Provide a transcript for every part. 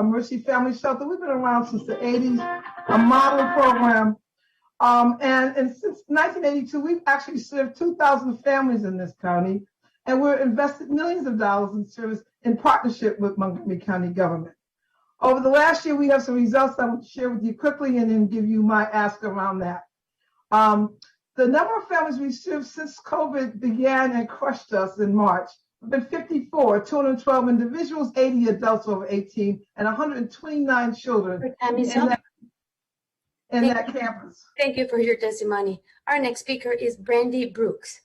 Mercy Family Shelter. We've been around since the 80s, a model program. And since 1982, we've actually served 2,000 families in this county, and we're invested millions of dollars in service in partnership with Montgomery County government. Over the last year, we have some results I want to share with you quickly and then give you my ask around that. The number of families we've served since COVID began and crushed us in March have been 54, 212 individuals, 80 adults over 18, and 129 children in that campus. Thank you for your testimony. Our next speaker is Brandi Brooks.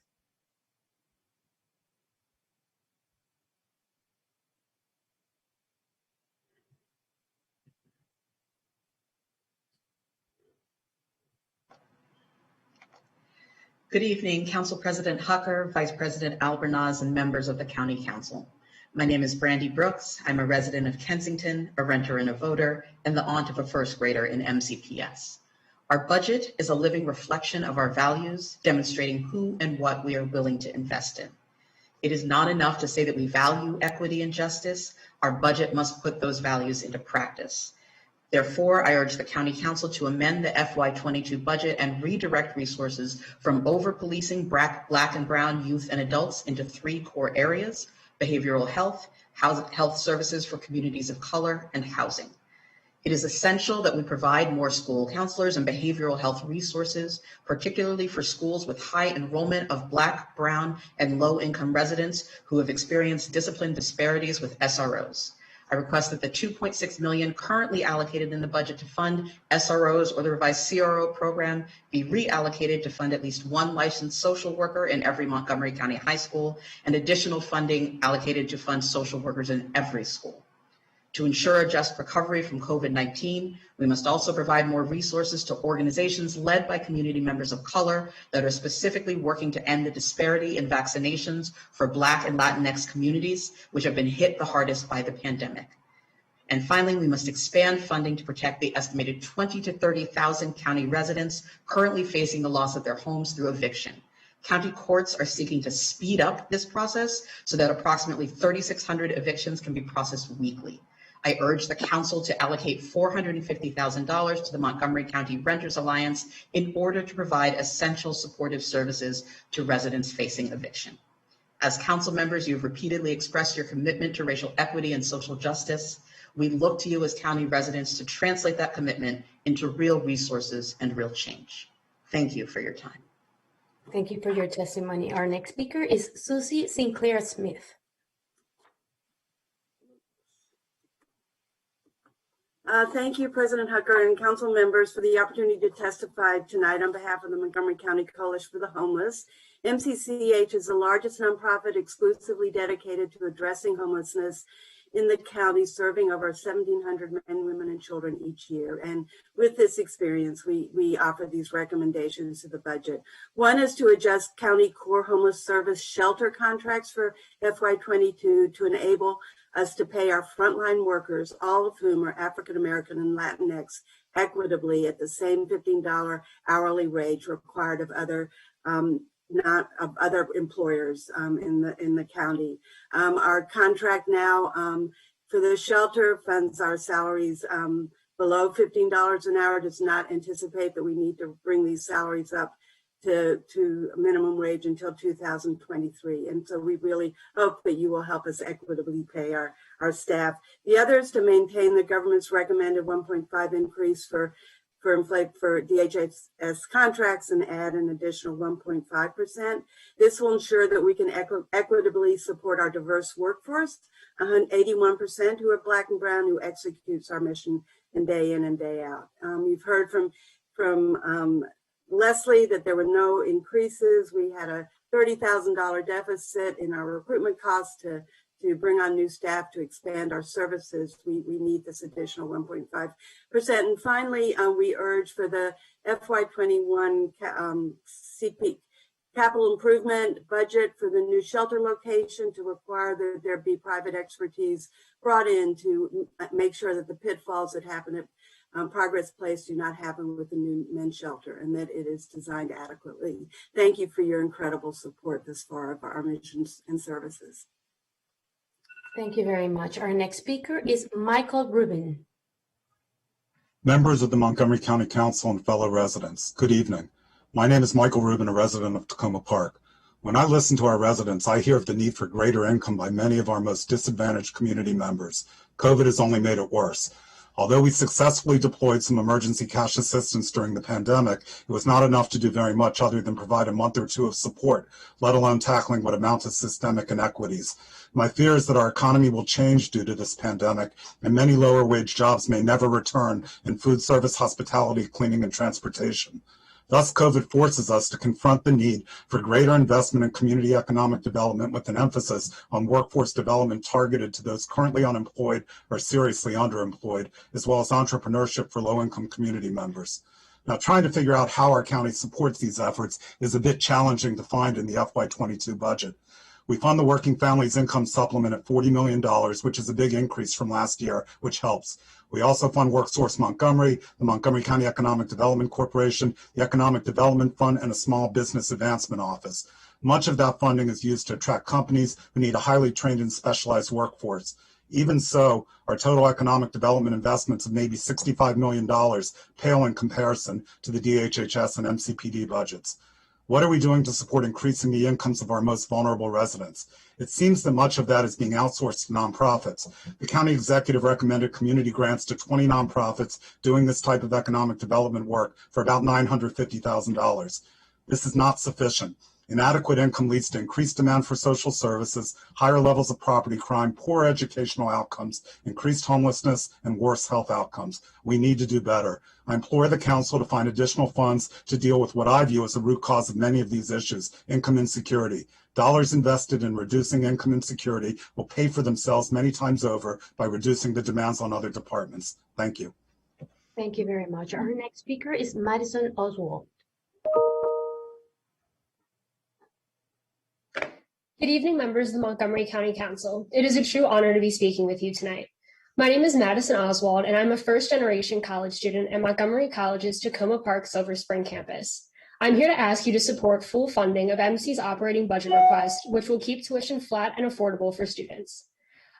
Good evening, Council President Hucker, Vice President Albernaz, and members of the County Council. My name is Brandi Brooks. I'm a resident of Kensington, a renter and a voter, and the aunt of a first grader in MCPS. Our budget is a living reflection of our values, demonstrating who and what we are willing to invest in. It is not enough to say that we value equity and justice. Our budget must put those values into practice. Therefore, I urge the County Council to amend the FY22 budget and redirect resources from over-policing Black and Brown youth and adults into 3 core areas: behavioral health, health services for communities of color, and housing. It is essential that we provide more school counselors and behavioral health resources, particularly for schools with high enrollment of Black, Brown, and low-income residents who have experienced discipline disparities with SROs. I request that the $2.6 million currently allocated in the budget to fund SROs or the revised CRO program be reallocated to fund at least 1 licensed social worker in every Montgomery County high school, and additional funding allocated to fund social workers in every school. To ensure a just recovery from COVID-19, we must also provide more resources to organizations led by community members of color that are specifically working to end the disparity in vaccinations for Black and Latinx communities, which have been hit the hardest by the pandemic. And finally, we must expand funding to protect the estimated 20,000 to 30,000 county residents currently facing the loss of their homes through eviction. County courts are seeking to speed up this process so that approximately 3,600 evictions can be processed weekly. I urge the council to allocate $450,000 to the Montgomery County Renters Alliance in order to provide essential supportive services to residents facing eviction. As council members, you have repeatedly expressed your commitment to racial equity and social justice. We look to you as county residents to translate that commitment into real resources and real change. Thank you for your time. Thank you for your testimony. Our next speaker is Susie Sinclair Smith. Thank you, President Hucker and council members, for the opportunity to testify tonight on behalf of the Montgomery County Coalition for the Homeless. MCCH is the largest nonprofit exclusively dedicated to addressing homelessness in the county, serving over 1,700 men, women, and children each year. And with this experience, we offer these recommendations to the budget. One is to adjust county core homeless service shelter contracts for FY22 to enable us to pay our frontline workers, all of whom are African American and Latinx, equitably at the same $15 hourly rate required of other employers in the county. Our contract now for the shelter funds our salaries below $15 an hour. Does not anticipate that we need to bring these salaries up to a minimum wage until 2023. And so we really hope that you will help us equitably pay our staff. The other is to maintain the government's recommended 1.5 increase for DHS contracts and add an additional 1.5%. This will ensure that we can equitably support our diverse workforce, 81% who are Black and Brown, who executes our mission day in and day out. You've heard from Leslie that there were no increases. We had a $30,000 deficit in our recruitment costs to bring on new staff to expand our services. We need this additional 1.5%. And finally, we urge for the FY21 CP capital improvement budget for the new shelter location to require that there be private expertise brought in to make sure that the pitfalls that happen at Progress Place do not happen with the new men's shelter, and that it is designed adequately. Thank you for your incredible support thus far of our missions and services. Thank you very much. Our next speaker is Michael Rubin. Members of the Montgomery County Council and fellow residents, good evening. My name is Michael Rubin, a resident of Tacoma Park. When I listen to our residents, I hear of the need for greater income by many of our most disadvantaged community members. COVID has only made it worse. Although we successfully deployed some emergency cash assistance during the pandemic, it was not enough to do very much other than provide a month or two of support, let alone tackling what amount to systemic inequities. My fear is that our economy will change due to this pandemic, and many lower wage jobs may never return in food service, hospitality, cleaning, and transportation. Thus, COVID forces us to confront the need for greater investment in community economic development with an emphasis on workforce development targeted to those currently unemployed or seriously underemployed, as well as entrepreneurship for low-income community members. Now, trying to figure out how our county supports these efforts is a bit challenging to find in the FY22 budget. We fund the Working Families Income Supplement at $40 million, which is a big increase from last year, which helps. We also fund WorkSource Montgomery, the Montgomery County Economic Development Corporation, the Economic Development Fund, and a Small Business Advancement Office. Much of that funding is used to attract companies who need a highly trained and specialized workforce. Even so, our total economic development investments of maybe $65 million pale in comparison to the DHHS and MCPD budgets. What are we doing to support increasing the incomes of our most vulnerable residents? It seems that much of that is being outsourced to nonprofits. The county executive recommended community grants to 20 nonprofits doing this type of economic development work for about $950,000. This is not sufficient. Inadequate income leads to increased demand for social services, higher levels of property crime, poor educational outcomes, increased homelessness, and worse health outcomes. We need to do better. I implore the council to find additional funds to deal with what I view as the root cause of many of these issues, income insecurity. Dollars invested in reducing income insecurity will pay for themselves many times over by reducing the demands on other departments. Thank you. Thank you very much. Our next speaker is Madison Oswalt. Good evening, members of the Montgomery County Council. It is a true honor to be speaking with you tonight. My name is Madison Oswalt, and I'm a first-generation college student at Montgomery College's Tacoma Park Silver Spring campus. I'm here to ask you to support full funding of MC's operating budget request, which will keep tuition flat and affordable for students.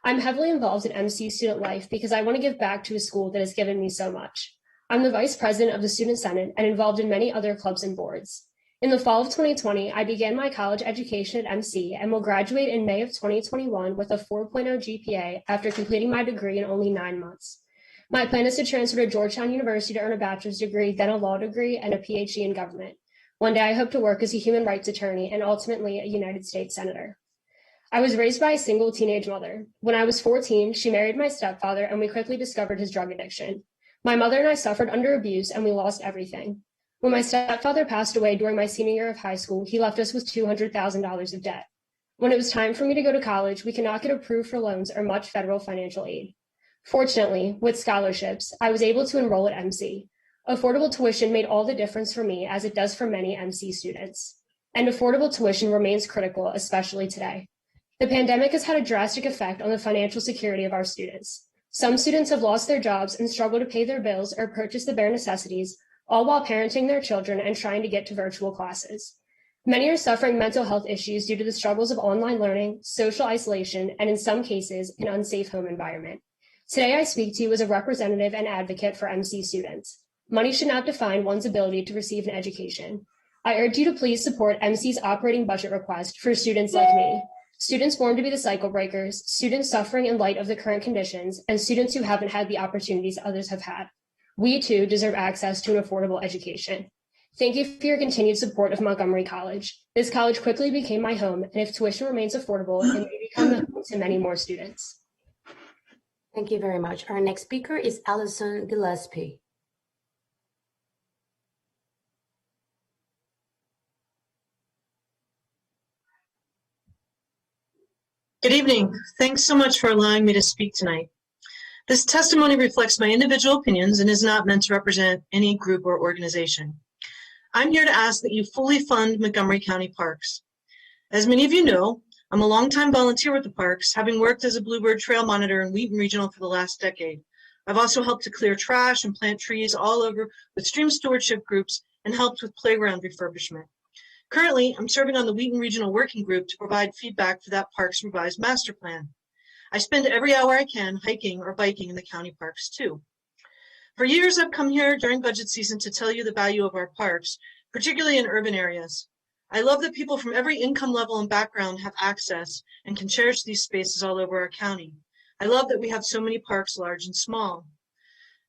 I'm heavily involved in MC student life because I want to give back to a school that has given me so much. I'm the vice president of the Student Senate and involved in many other clubs and boards. In the fall of 2020, I began my college education at MC and will graduate in May of 2021 with a 4.0 GPA after completing my degree in only 9 months. My plan is to transfer to Georgetown University to earn a bachelor's degree, then a law degree, and a PhD in government. One day I hope to work as a human rights attorney and ultimately a United States Senator. I was raised by a single teenage mother. When I was 14, she married my stepfather and we quickly discovered his drug addiction. My mother and I suffered under abuse and we lost everything. When my stepfather passed away during my senior year of high school, he left us with $200,000 of debt. When it was time for me to go to college, we could not get approved for loans or much federal financial aid. Fortunately, with scholarships, I was able to enroll at MC. Affordable tuition made all the difference for me, as it does for many MC students. And affordable tuition remains critical, especially today. The pandemic has had a drastic effect on the financial security of our students. Some students have lost their jobs and struggle to pay their bills or purchase the bare necessities, all while parenting their children and trying to get to virtual classes. Many are suffering mental health issues due to the struggles of online learning, social isolation, and in some cases, an unsafe home environment. Today, I speak to you as a representative and advocate for MC students. Money should not define one's ability to receive an education. I urge you to please support MC's operating budget request for students like me, students born to be the cycle breakers, students suffering in light of the current conditions, and students who haven't had the opportunities others have had. We too deserve access to an affordable education. Thank you for your continued support of Montgomery College. This college quickly became my home, and if tuition remains affordable, it may become the home to many more students. Thank you very much. Our next speaker is Allison Gillespie. Good evening. Thanks so much for allowing me to speak tonight. This testimony reflects my individual opinions and is not meant to represent any group or organization. I'm here to ask that you fully fund Montgomery County Parks. As many of you know, I'm a longtime volunteer with the parks, having worked as a Bluebird Trail monitor in Wheaton Regional for the last decade. I've also helped to clear trash and plant trees all over with stream stewardship groups and helped with playground refurbishment. Currently, I'm serving on the Wheaton Regional Working Group to provide feedback for that park's revised master plan. I spend every hour I can hiking or biking in the county parks too. For years, I've come here during budget season to tell you the value of our parks, particularly in urban areas. I love that people from every income level and background have access and can cherish these spaces all over our county. I love that we have so many parks, large and small.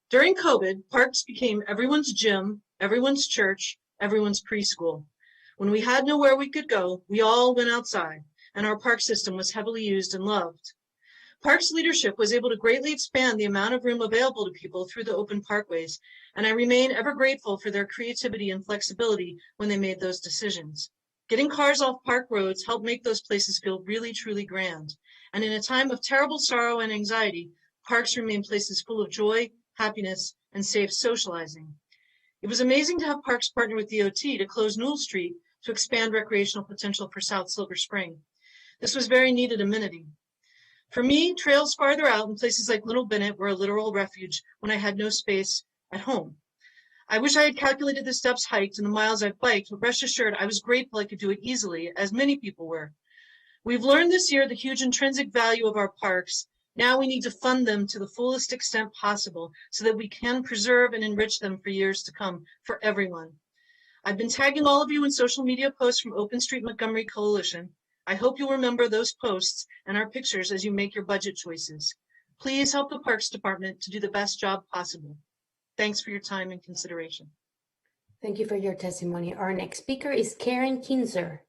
During COVID, parks became everyone's gym, everyone's church, everyone's preschool. When we had nowhere we could go, we all went outside, and our park system was heavily used and loved. Parks leadership was able to greatly expand the amount of room available to people through the open parkways, and I remain ever grateful for their creativity and flexibility when they made those decisions. Getting cars off park roads helped make those places feel really, truly grand. And in a time of terrible sorrow and anxiety, parks remain places full of joy, happiness, and safe socializing. It was amazing to have parks partner with DOT to close Newell Street to expand recreational potential for South Silver Spring. This was very needed amenity. For me, trails farther out in places like Little Bennett were a literal refuge when I had no space at home. I wish I had calculated the steps hiked and the miles I've biked, but rest assured I was grateful I could do it easily, as many people were. We've learned this year the huge intrinsic value of our parks. Now we need to fund them to the fullest extent possible so that we can preserve and enrich them for years to come for everyone. I've been tagging all of you in social media posts from Open Street Montgomery Coalition. I hope you'll remember those posts and our pictures as you make your budget choices. Please help the Parks Department to do the best job possible. Thanks for your time and consideration. Thank you for your testimony. Our next speaker is Karen Kinser.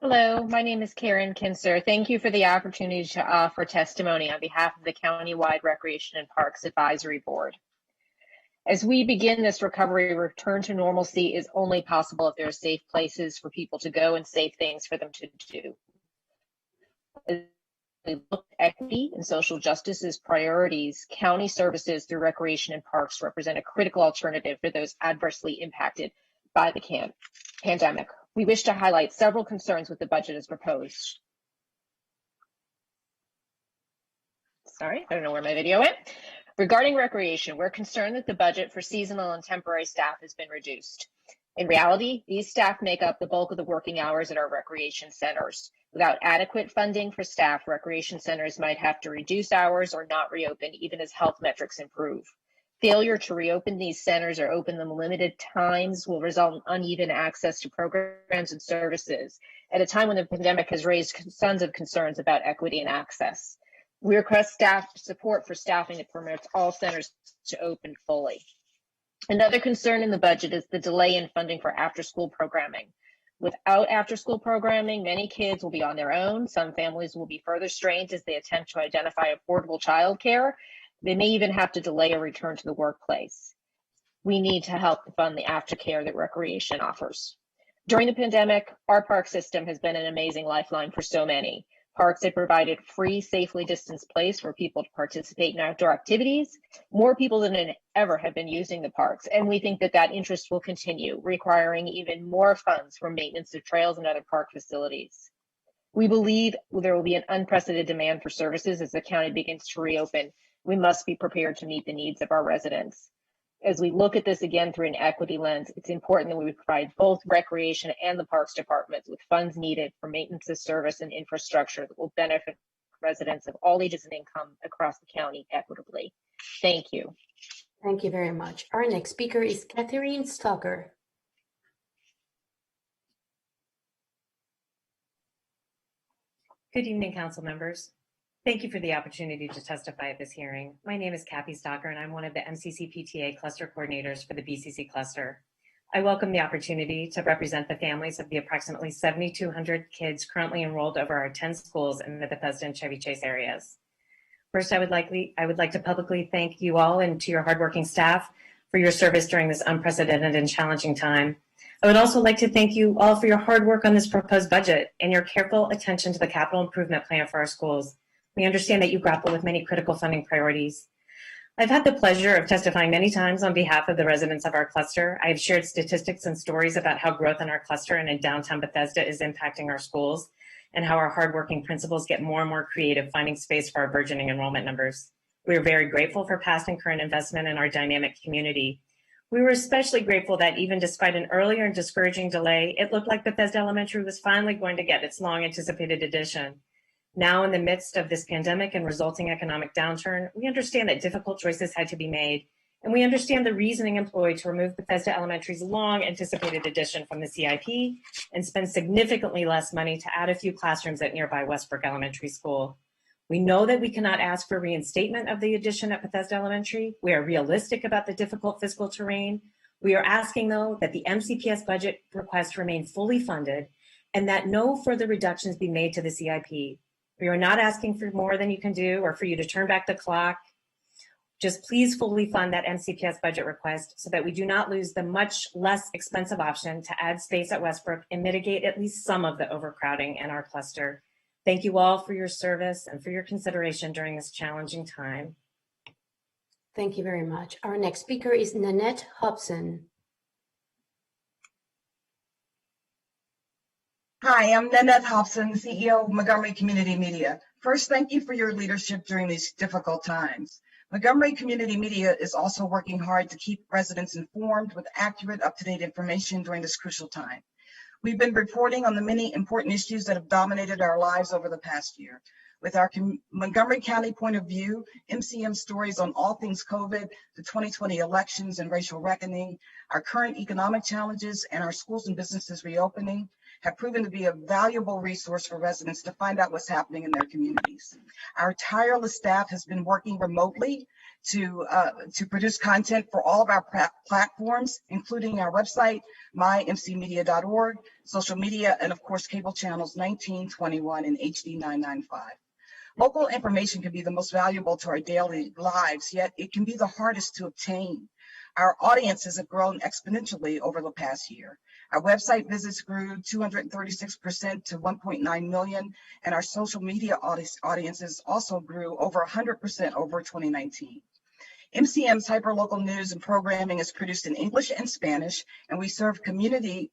Hello, my name is Karen Kinser. Thank you for the opportunity to offer testimony on behalf of the Countywide Recreation and Parks Advisory Board. As we begin this recovery, return to normalcy is only possible if there are safe places for people to go and safe things for them to do. As we look at equity and social justice as priorities, county services through recreation and parks represent a critical alternative for those adversely impacted by the pandemic. We wish to highlight several concerns with the budget as proposed. Sorry, I don't know where my video went. Regarding recreation, we're concerned that the budget for seasonal and temporary staff has been reduced. In reality, these staff make up the bulk of the working hours at our recreation centers. Without adequate funding for staff, recreation centers might have to reduce hours or not reopen even as health metrics improve. Failure to reopen these centers or open them limited times will result in uneven access to programs and services at a time when the pandemic has raised tons of concerns about equity and access. We request staff support for staffing that permits all centers to open fully. Another concern in the budget is the delay in funding for after-school programming. Without after-school programming, many kids will be on their own. Some families will be further strained as they attempt to identify affordable childcare. They may even have to delay a return to the workplace. We need to help fund the aftercare that recreation offers. During the pandemic, our park system has been an amazing lifeline for so many. Parks have provided free, safely distanced place for people to participate in outdoor activities. More people than ever have been using the parks, and we think that that interest will continue, requiring even more funds for maintenance of trails and other park facilities. We believe there will be an unprecedented demand for services as the county begins to reopen. We must be prepared to meet the needs of our residents. As we look at this again through an equity lens, it's important that we provide both recreation and the parks departments with funds needed for maintenance of service and infrastructure that will benefit residents of all ages and income across the county equitably. Thank you. Thank you very much. Our next speaker is Cathy Stocker. Good evening, council members. Thank you for the opportunity to testify at this hearing. My name is Cathy Stocker, and I'm one of the MCC PTA cluster coordinators for the BCC cluster. I welcome the opportunity to represent the families of the approximately 7,200 kids currently enrolled over our 10 schools in the Bethesda and Chevy Chase areas. First, I would like to publicly thank you all and to your hardworking staff for your service during this unprecedented and challenging time. I would also like to thank you all for your hard work on this proposed budget and your careful attention to the capital improvement plan for our schools. We understand that you grapple with many critical funding priorities. I've had the pleasure of testifying many times on behalf of the residents of our cluster. I have shared statistics and stories about how growth in our cluster and in downtown Bethesda is impacting our schools and how our hardworking principals get more and more creative finding space for our burgeoning enrollment numbers. We are very grateful for past and current investment in our dynamic community. We were especially grateful that even despite an earlier and discouraging delay, it looked like Bethesda Elementary was finally going to get its long anticipated addition. Now, in the midst of this pandemic and resulting economic downturn, we understand that difficult choices had to be made, and we understand the reasoning employed to remove Bethesda Elementary's long anticipated addition from the CIP and spend significantly less money to add a few classrooms at nearby Westbrook Elementary School. We know that we cannot ask for reinstatement of the addition at Bethesda Elementary. We are realistic about the difficult fiscal terrain. We are asking, though, that the MCPS budget request remain fully funded and that no further reductions be made to the CIP. We are not asking for more than you can do or for you to turn back the clock. Just please fully fund that MCPS budget request so that we do not lose the much less expensive option to add space at Westbrook and mitigate at least some of the overcrowding in our cluster. Thank you all for your service and for your consideration during this challenging time. Thank you very much. Our next speaker is Nette Hobson. Hi, I'm Nette Hobson, CEO of Montgomery Community Media. First, thank you for your leadership during these difficult times. Montgomery Community Media is also working hard to keep residents informed with accurate, up-to-date information during this crucial time. We've been reporting on the many important issues that have dominated our lives over the past year. With our Montgomery County point of view, MCM stories on all things COVID, the 2020 elections and racial reckoning, our current economic challenges, and our schools and businesses reopening have proven to be a valuable resource for residents to find out what's happening in their communities. Our tireless staff has been working remotely to produce content for all of our platforms, including our website, mymcmedia.org, social media, and of course, cable channels 19, 21, and HD 995. Local information can be the most valuable to our daily lives, yet it can be the hardest to obtain. Our audiences have grown exponentially over the past year. Our website visits grew 236% to 1.9 million, and our social media audiences also grew over 100% over 2019. MCM's hyperlocal news and programming is produced in English and Spanish, and we share community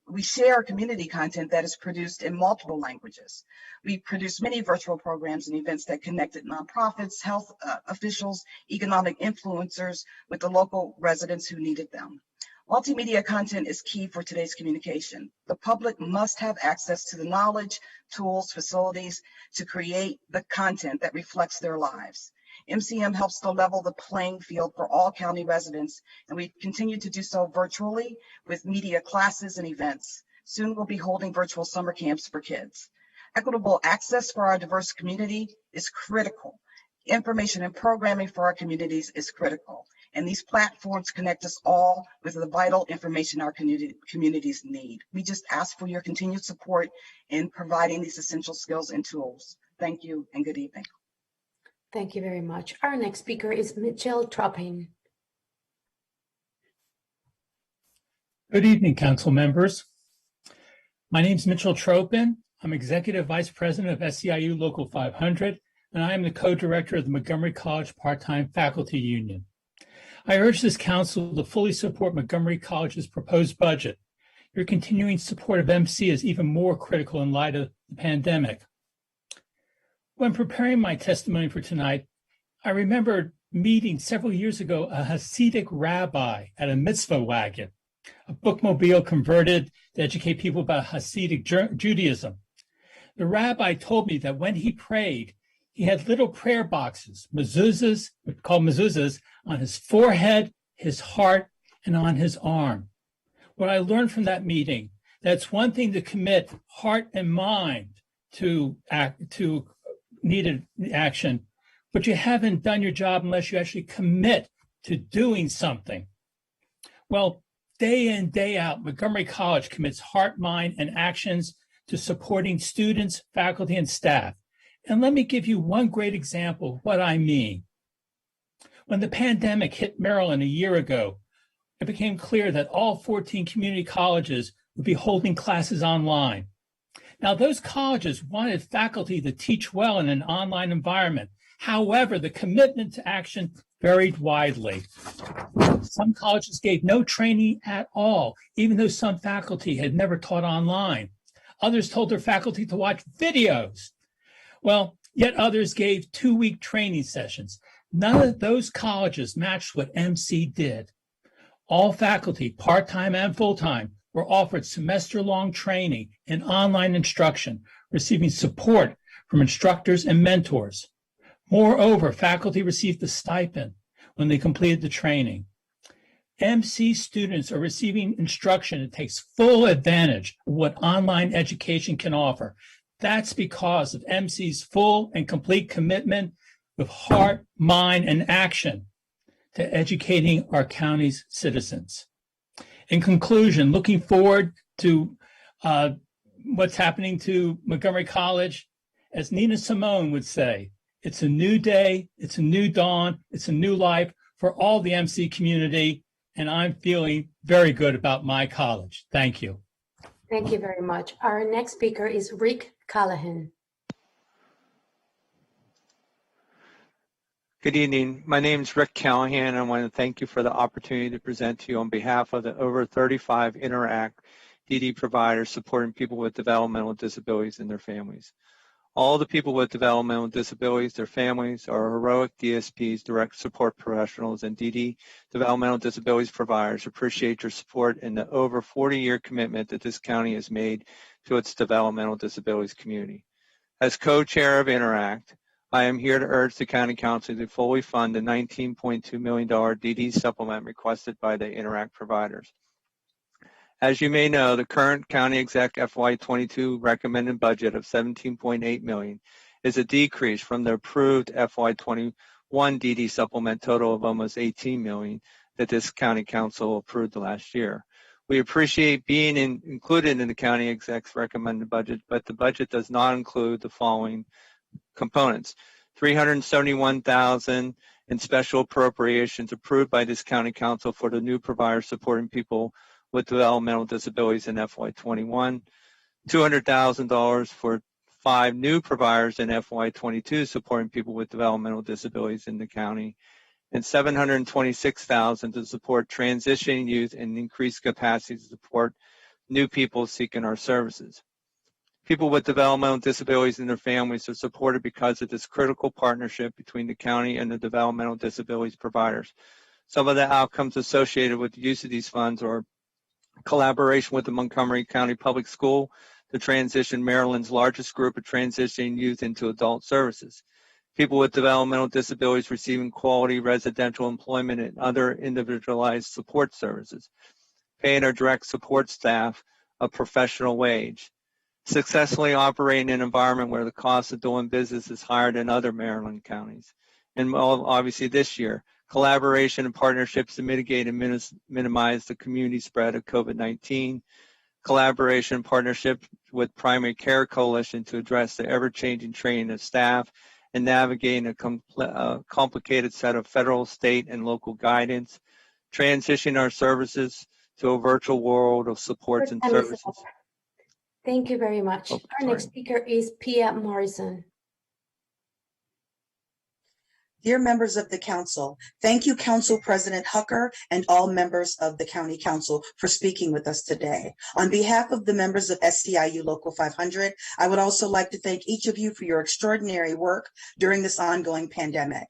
content that is produced in multiple languages. We produce many virtual programs and events that connected nonprofits, health officials, economic influencers with the local residents who needed them. Multimedia content is key for today's communication. The public must have access to the knowledge, tools, facilities to create the content that reflects their lives. MCM helps to level the playing field for all county residents, and we continue to do so virtually with media classes and events. Soon we'll be holding virtual summer camps for kids. Equitable access for our diverse community is critical. Information and programming for our communities is critical, and these platforms connect us all with the vital information our communities need. We just ask for your continued support in providing these essential skills and tools. Thank you and good evening. Thank you very much. Our next speaker is Mitchelltropin. Good evening, council members. My name is Mitchelltropin. I'm Executive Vice President of SEIU Local 500, and I am the co-director of the Montgomery College Part-Time Faculty Union. I urge this council to fully support Montgomery College's proposed budget. Your continuing support of MC is even more critical in light of the pandemic. When preparing my testimony for tonight, I remember meeting several years ago a Hasidic rabbi at a mitzvah wagon, a bookmobile converted to educate people about Hasidic Judaism. The rabbi told me that when he prayed, he had little prayer boxes, mezuzahs, called mezuzahs, on his forehead, his heart, and on his arm. What I learned from that meeting, that's one thing to commit heart and mind to needed action, but you haven't done your job unless you actually commit to doing something. Well, day in, day out, Montgomery College commits heart, mind, and actions to supporting students, faculty, and staff. And let me give you one great example of what I mean. When the pandemic hit Maryland a year ago, it became clear that all 14 community colleges would be holding classes online. Now, those colleges wanted faculty to teach well in an online environment. However, the commitment to action varied widely. Some colleges gave no training at all, even though some faculty had never taught online. Others told their faculty to watch videos. Well, yet others gave 2-week training sessions. None of those colleges matched what MC did. All faculty, part-time and full-time, were offered semester-long training and online instruction, receiving support from instructors and mentors. Moreover, faculty received a stipend when they completed the training. MC students are receiving instruction that takes full advantage of what online education can offer. That's because of MC's full and complete commitment with heart, mind, and action to educating our county's citizens. In conclusion, looking forward to what's happening to Montgomery College, as Nina Simone would say, it's a new day, it's a new dawn, it's a new life for all the MC community, and I'm feeling very good about my college. Thank you. Thank you very much. Our next speaker is Rick Callahan. Good evening. My name is Rick Callahan. I want to thank you for the opportunity to present to you on behalf of the over 35 Interact DD providers supporting people with developmental disabilities and their families. All the people with developmental disabilities, their families, are heroic DSPs, direct support professionals, and DD developmental disabilities providers appreciate your support and the over 40-year commitment that this county has made to its developmental disabilities community. As co-chair of Interact, I am here to urge the County Council to fully fund the $19.2 million DD supplement requested by the Interact providers. As you may know, the current County Exec FY22 recommended budget of $17.8 million is a decrease from the approved FY21 DD supplement total of almost $18 million that this County Council approved last year. We appreciate being included in the County Exec's recommended budget, but the budget does not include the following components: $371,000 in special appropriations approved by this County Council for the new providers supporting people with developmental disabilities in FY21, $200,000 for 5 new providers in FY22 supporting people with developmental disabilities in the county, and $726,000 to support transitioning youth and increase capacity to support new people seeking our services. People with developmental disabilities and their families are supported because of this critical partnership between the county and the developmental disabilities providers. Some of the outcomes associated with the use of these funds are collaboration with the Montgomery County Public School to transition Maryland's largest group of transitioning youth into adult services. People with developmental disabilities receiving quality residential employment and other individualized support services. Paying our direct support staff a professional wage. Successfully operating in an environment where the cost of doing business is higher than other Maryland counties. And obviously this year, collaboration and partnerships to mitigate and minimize the community spread of COVID-19, collaboration and partnership with Primary Care Coalition to address the ever-changing training of staff and navigating a complicated set of federal, state, and local guidance, transitioning our services to a virtual world of supports and services. Thank you very much. Our next speaker is Pia Morrison. Dear members of the council, thank you, Council President Hucker and all members of the County Council for speaking with us today. On behalf of the members of SEIU Local 500, I would also like to thank each of you for your extraordinary work during this ongoing pandemic.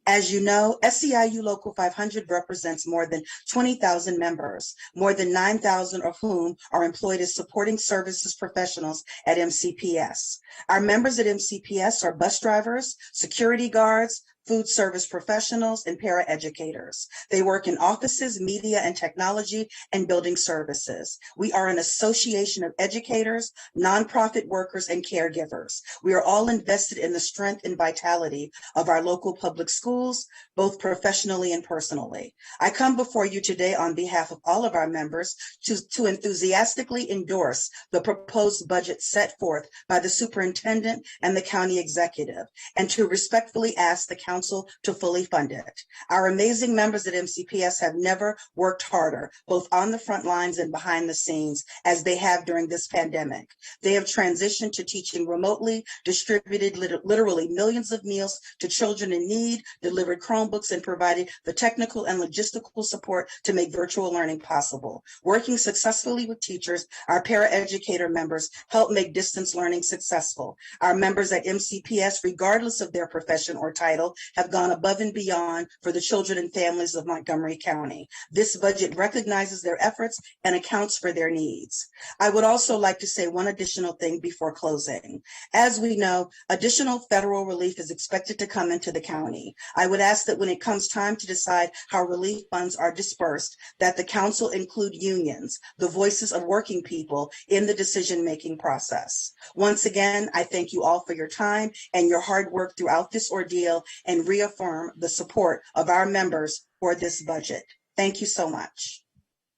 As you know, SEIU Local 500 represents more than 20,000 members, more than 9,000 of whom are employed as supporting services professionals at MCPS. Our members at MCPS are bus drivers, security guards, food service professionals, and paraeducators. They work in offices, media and technology, and building services. We are an association of educators, nonprofit workers, and caregivers. We are all invested in the strength and vitality of our local public schools, both professionally and personally. I come before you today on behalf of all of our members to enthusiastically endorse the proposed budget set forth by the superintendent and the county executive, and to respectfully ask the council to fully fund it. Our amazing members at MCPS have never worked harder, both on the front lines and behind the scenes, as they have during this pandemic. They have transitioned to teaching remotely, distributed literally millions of meals to children in need, delivered Chromebooks, and provided the technical and logistical support to make virtual learning possible. Working successfully with teachers, our paraeducator members help make distance learning successful. Our members at MCPS, regardless of their profession or title, have gone above and beyond for the children and families of Montgomery County. This budget recognizes their efforts and accounts for their needs. I would also like to say one additional thing before closing. As we know, additional federal relief is expected to come into the county. I would ask that when it comes time to decide how relief funds are dispersed, that the council include unions, the voices of working people, in the decision-making process. Once again, I thank you all for your time and your hard work throughout this ordeal and reaffirm the support of our members for this budget. Thank you so much.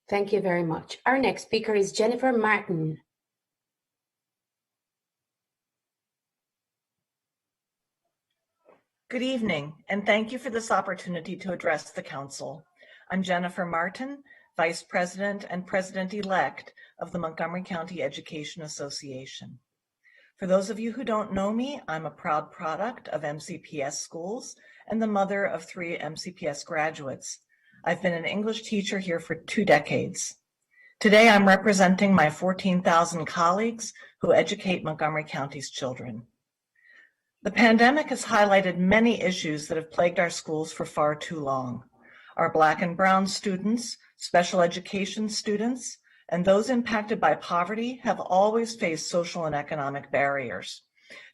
Thank you very much. Our next speaker is Jennifer Martin. Good evening, and thank you for this opportunity to address the Council. I'm Jennifer Martin, Vice President and President-elect of the Montgomery County Education Association. For those of you who don't know me, I'm a proud product of MCPS schools and the mother of 3 MCPS graduates. I've been an English teacher here for 2 decades. Today, I'm representing my 14,000 colleagues who educate Montgomery County's children. The pandemic has highlighted many issues that have plagued our schools for far too long. Our Black and Brown students, special education students, and those impacted by poverty have always faced social and economic barriers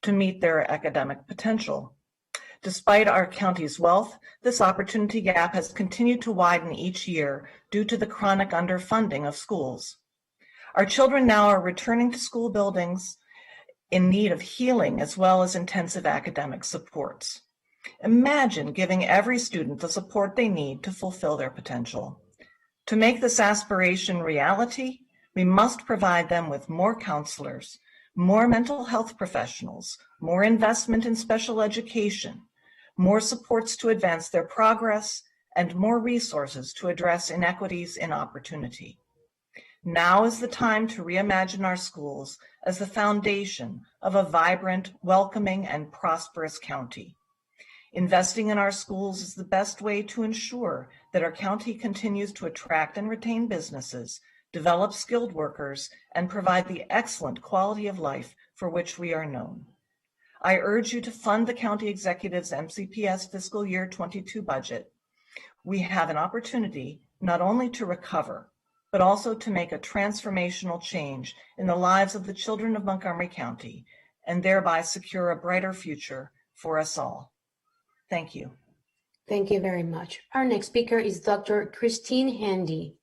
to meet their academic potential. Despite our county's wealth, this opportunity gap has continued to widen each year due to the chronic underfunding of schools. Our children now are returning to school buildings in need of healing as well as intensive academic supports. Imagine giving every student the support they need to fulfill their potential. To make this aspiration reality, we must provide them with more counselors, more mental health professionals, more investment in special education, more supports to advance their progress, and more resources to address inequities in opportunity. Now is the time to reimagine our schools as the foundation of a vibrant, welcoming, and prosperous county. Investing in our schools is the best way to ensure that our county continues to attract and retain businesses, develop skilled workers, and provide the excellent quality of life for which we are known. I urge you to fund the county executive's MCPS fiscal year 22 budget. We have an opportunity not only to recover, but also to make a transformational change in the lives of the children of Montgomery County and thereby secure a brighter future for us all. Thank you. Thank you very much. Our next speaker is Dr. Christine Handy.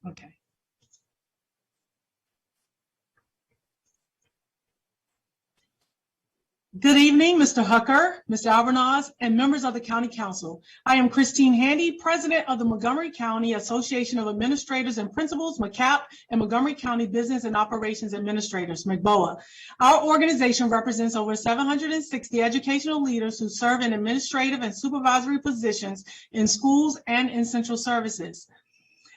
Okay. Good evening, Mr. Hucker, Mr. Albornoz, and members of the County Council. I am Christine Handy, President of the Montgomery County Association of Administrators and Principals, MCAP, and Montgomery County Business and Operations Administrators, MCBOA. Our organization represents over 760 educational leaders who serve in administrative and supervisory positions in schools and in central services.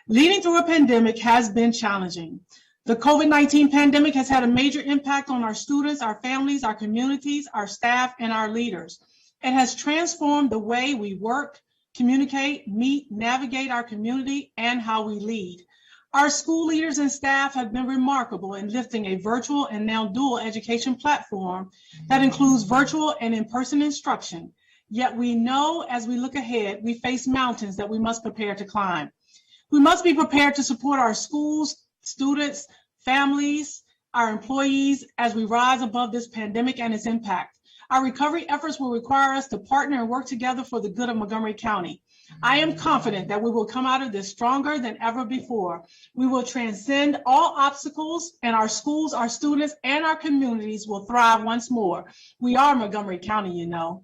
Leading through a pandemic has been challenging. The COVID-19 pandemic has had a major impact on our students, our families, our communities, our staff, and our leaders. It has transformed the way we work, communicate, meet, navigate our community, and how we lead. Our school leaders and staff have been remarkable in lifting a virtual and now dual education platform that includes virtual and in-person instruction. Yet we know as we look ahead, we face mountains that we must prepare to climb. We must be prepared to support our schools, students, families, our employees as we rise above this pandemic and its impact. Our recovery efforts will require us to partner and work together for the good of Montgomery County. I am confident that we will come out of this stronger than ever before. We will transcend all obstacles, and our schools, our students, and our communities will thrive once more. We are Montgomery County, you know.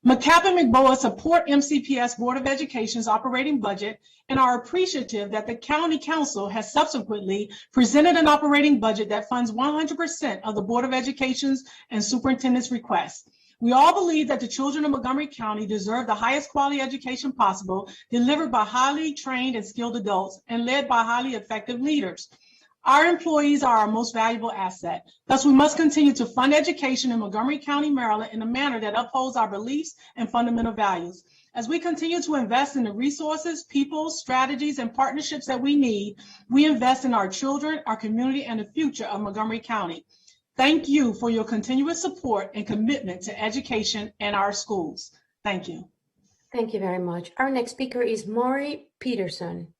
MCAP and MCBOA support MCPS Board of Education's operating budget and are appreciative that the County Council has subsequently presented an operating budget that funds 100% of the Board of Education's and Superintendent's requests. We all believe that the children of Montgomery County deserve the highest quality education possible, delivered by highly trained and skilled adults and led by highly effective leaders. Our employees are our most valuable asset. Thus, we must continue to fund education in Montgomery County, Maryland in a manner that upholds our beliefs and fundamental values. As we continue to invest in the resources, people, strategies, and partnerships that we need, we invest in our children, our community, and the future of Montgomery County. Thank you for your continuous support and commitment to education and our schools. Thank you. Thank you very much. Our next speaker is Maury Peterson.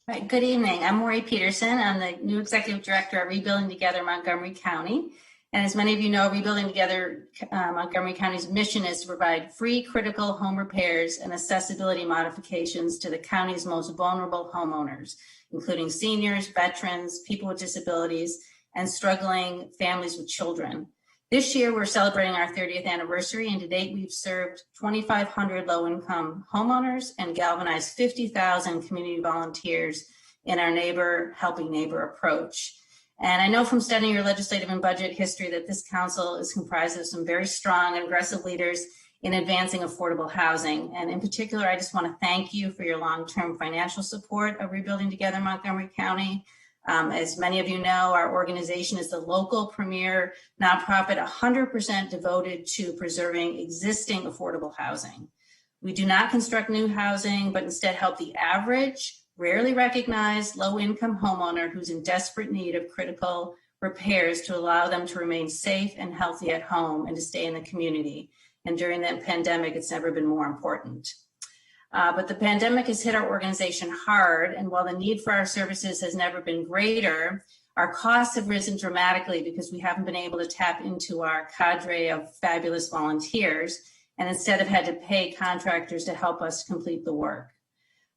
Right. Good evening. I'm Maury Peterson. I'm the new Executive Director at Rebuilding Together Montgomery County. And as many of you know, Rebuilding Together Montgomery County's mission is to provide free critical home repairs and accessibility modifications to the county's most vulnerable homeowners, including seniors, veterans, people with disabilities, and struggling families with children. This year, we're celebrating our 30th anniversary, and to date, we've served 2,500 low-income homeowners and galvanized 50,000 community volunteers in our neighbor helping neighbor approach. And I know from studying your legislative and budget history that this council is comprised of some very strong and aggressive leaders in advancing affordable housing. And in particular, I just want to thank you for your long-term financial support of Rebuilding Together Montgomery County. As many of you know, our organization is the local premier nonprofit 100% devoted to preserving existing affordable housing. We do not construct new housing, but instead help the average, rarely recognized low-income homeowner who's in desperate need of critical repairs to allow them to remain safe and healthy at home and to stay in the community. And during the pandemic, it's never been more important. But the pandemic has hit our organization hard, and while the need for our services has never been greater, our costs have risen dramatically because we haven't been able to tap into our cadre of fabulous volunteers and instead have had to pay contractors to help us complete the work.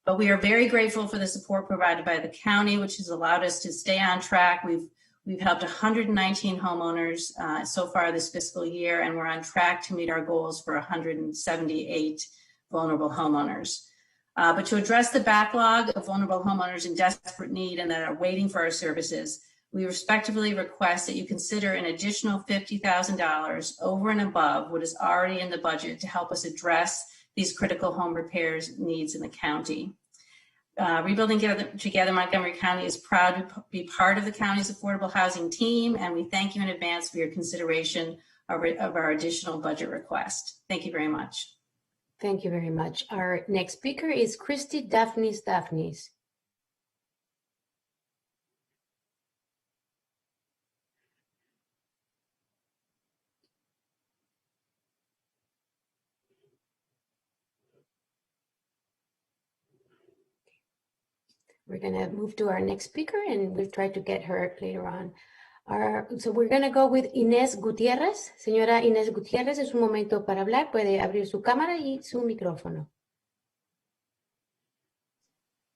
But we are very grateful for the support provided by the county, which has allowed us to stay on track. We've helped 119 homeowners so far this fiscal year, and we're on track to meet our goals for 178 vulnerable homeowners. But to address the backlog of vulnerable homeowners in desperate need and that are waiting for our services, we respectfully request that you consider an additional $50,000 over and above what is already in the budget to help us address these critical home repairs needs in the county. Rebuilding Together Montgomery County is proud to be part of the county's affordable housing team, and we thank you in advance for your consideration of our additional budget request. Thank you very much. Thank you very much. Our next speaker is Christy Daphnis. We're going to move to our next speaker, and we'll try to get her later on. So we're going to go with Ines Gutierrez. Señora Ines Gutierrez, es un momento para hablar. Puede abrir su cámara y su micrófono.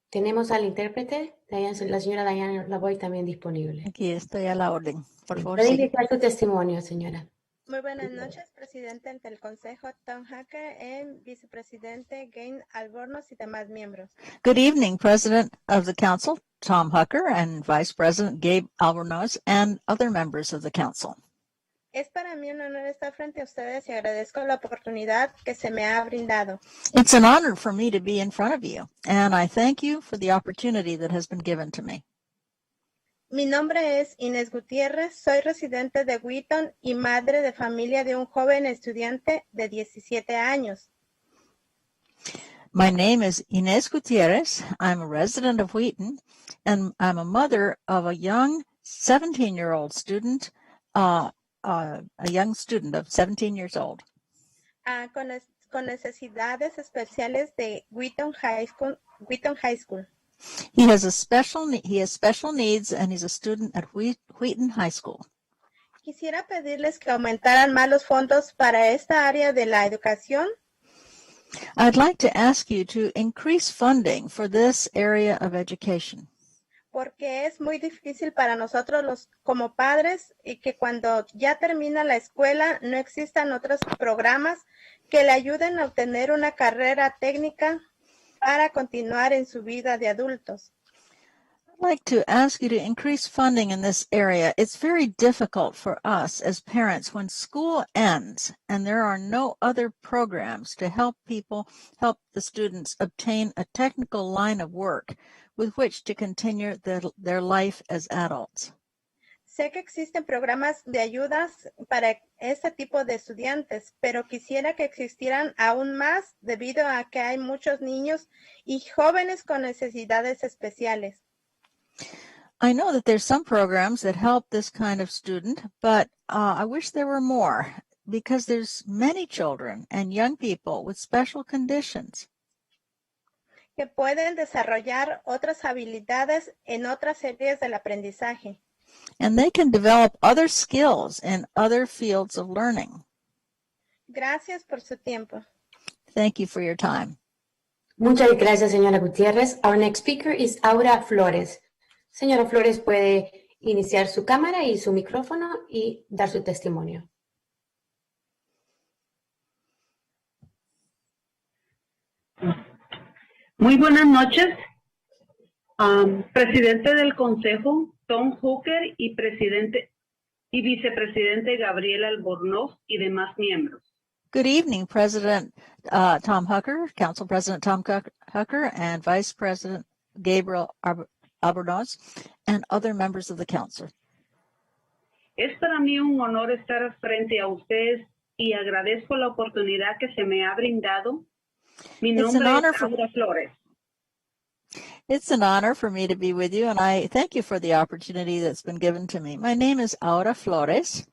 Tenemos al intérprete, la señora Diana Lavoy, también disponible. Aquí estoy a la orden, por favor. Puede indicar su testimonio, señora. Muy buenas noches, presidente del Consejo Tom Hacker y vicepresidente Gain Albornoz y demás miembros. Good evening, President of the Council, Tom Hucker, and Vice President Gabe Albornoz, and other members of the Council. Es para mí un honor estar frente a ustedes y agradezco la oportunidad que se me ha brindado. It's an honor for me to be in front of you, and I thank you for the opportunity that has been given to me. Mi nombre es Ines Gutierrez, soy residente de Wheaton y madre de familia de un joven estudiante de 17 años. My name is Ines Gutierrez. I'm a resident of Wheaton, and I'm a mother of a young 17-year-old student, a young student of 17 years old. Con necesidades especiales de Wheaton High School. He has special needs, and he's a student at Wheaton High School. Quisiera pedirles que aumentaran más los fondos para esta área de la educación. I'd like to ask you to increase funding for this area of education. Porque es muy difícil para nosotros como padres y que cuando ya termina la escuela no existan otros programas que le ayuden a obtener una carrera técnica para continuar en su vida de adultos. I'd like to ask you to increase funding in this area. It's very difficult for us as parents when school ends and there are no other programs to help the students obtain a technical line of work with which to continue their life as adults. Sé que existen programas de ayudas para este tipo de estudiantes, pero quisiera que existieran aún más debido a que hay muchos niños y jóvenes con necesidades especiales. I know that there's some programs that help this kind of student, but I wish there were more because there's many children and young people with special conditions. Que pueden desarrollar otras habilidades en otras áreas del aprendizaje. And they can develop other skills in other fields of learning. Gracias por su tiempo. Thank you for your time. Muchas gracias, señora Gutiérrez. Our next speaker is Aura Flores. Señora Flores, puede iniciar su cámara y su micrófono y dar su testimonio. Muy buenas noches, presidente del Consejo, Tom Hooker, y presidente y vicepresidente Gabriel Albornoz y demás miembros. Good evening, President Tom Hooker, Council President Tom Hooker, and Vice President Gabriel Albornoz, and other members of the Council. Es para mí un honor estar frente a ustedes y agradezco la oportunidad que se me ha brindado. Mi nombre es Aura Flores. It's an honor for me to be with you, and I thank you for the opportunity that's been given to me. My name is Aura Flores.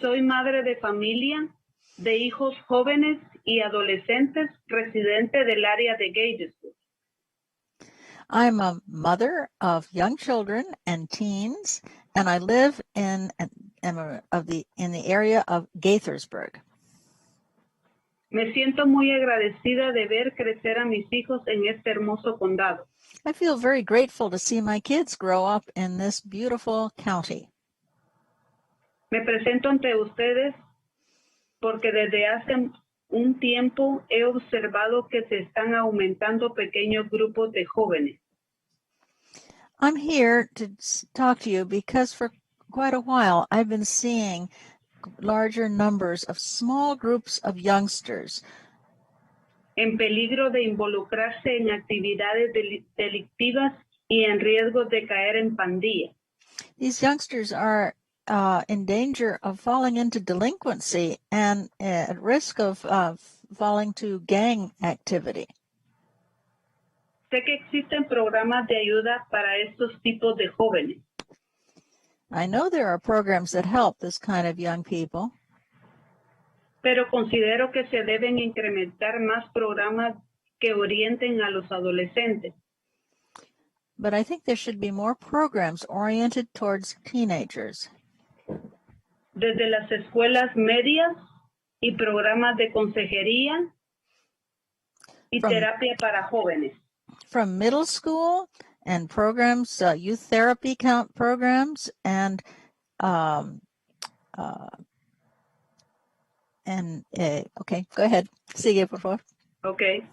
Soy madre de familia, de hijos jóvenes y adolescentes, residente del área de Gatesville. I'm a mother of young children and teens, and I live in the area of Gaithersburg. Me siento muy agradecida de ver crecer a mis hijos en este hermoso condado. I feel very grateful to see my kids grow up in this beautiful county. Me presento ante ustedes porque desde hace un tiempo he observado que se están aumentando pequeños grupos de jóvenes. I'm here to talk to you because for quite a while I've been seeing larger numbers of small groups of youngsters en peligro de involucrarse en actividades delictivas y en riesgo de caer en pandillas. These youngsters are in danger of falling into delinquency and at risk of falling to gang activity. Sé que existen programas de ayuda para estos tipos de jóvenes. I know there are programs that help this kind of young people. Pero considero que se deben incrementar más programas que orienten a los adolescentes. But I think there should be more programs oriented towards teenagers. Desde las escuelas medias y programas de consejería y terapia para jóvenes. From middle school and programs, youth therapy programs, and okay, go ahead. Sigue, por favor. Okay.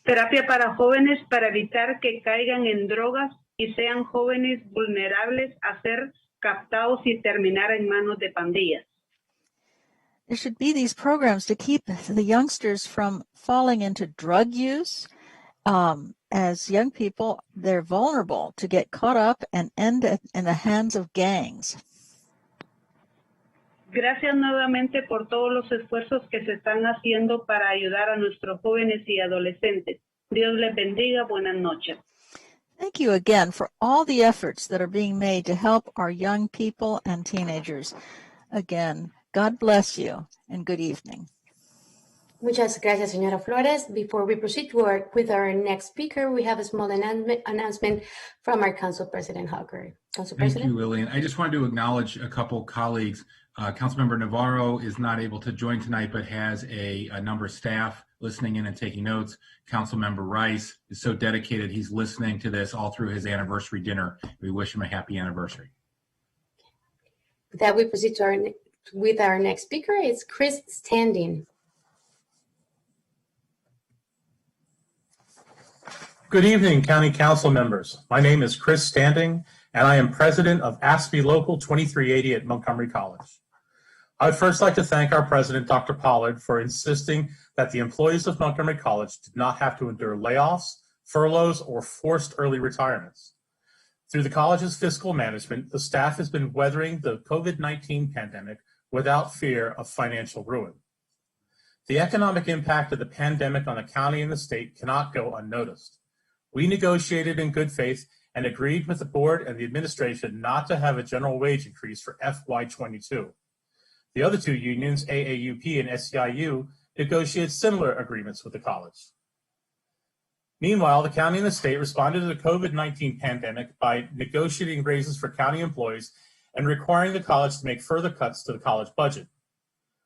Terapia para jóvenes para evitar que caigan en drogas y sean jóvenes vulnerables a ser captados y terminar en manos de pandillas. There should be these programs to keep the youngsters from falling into drug use. As young people, they're vulnerable to get caught up and end in the hands of gangs. Gracias nuevamente por todos los esfuerzos que se están haciendo para ayudar a nuestros jóvenes y adolescentes. Dios les bendiga. Buenas noches. Thank you again for all the efforts that are being made to help our young people and teenagers. Again, God bless you and good evening. Muchas gracias, señora Flores. Before we proceed with our next speaker, we have a small announcement from our Council President Hooker. Council President. Thank you, Lillian. I just wanted to acknowledge a couple colleagues. Councilmember Navarro is not able to join tonight, but has a number of staff listening in and taking notes. Councilmember Rice is so dedicated. He's listening to this all through his anniversary dinner. We wish him a happy anniversary. With that, we proceed with our next speaker. It's Chris Standing. Good evening, County Council members. My name is Chris Standing, and I am president of ASPE Local 2380 at Montgomery College. I would first like to thank our president, Dr. Pollard, for insisting that the employees of Montgomery College did not have to endure layoffs, furloughs, or forced early retirements. Through the college's fiscal management, the staff has been weathering the COVID-19 pandemic without fear of financial ruin. The economic impact of the pandemic on the county and the state cannot go unnoticed. We negotiated in good faith and agreed with the board and the administration not to have a general wage increase for FY22. The other two unions, AAUP and SEIU, negotiated similar agreements with the college. Meanwhile, the county and the state responded to the COVID-19 pandemic by negotiating raises for county employees and requiring the college to make further cuts to the college budget.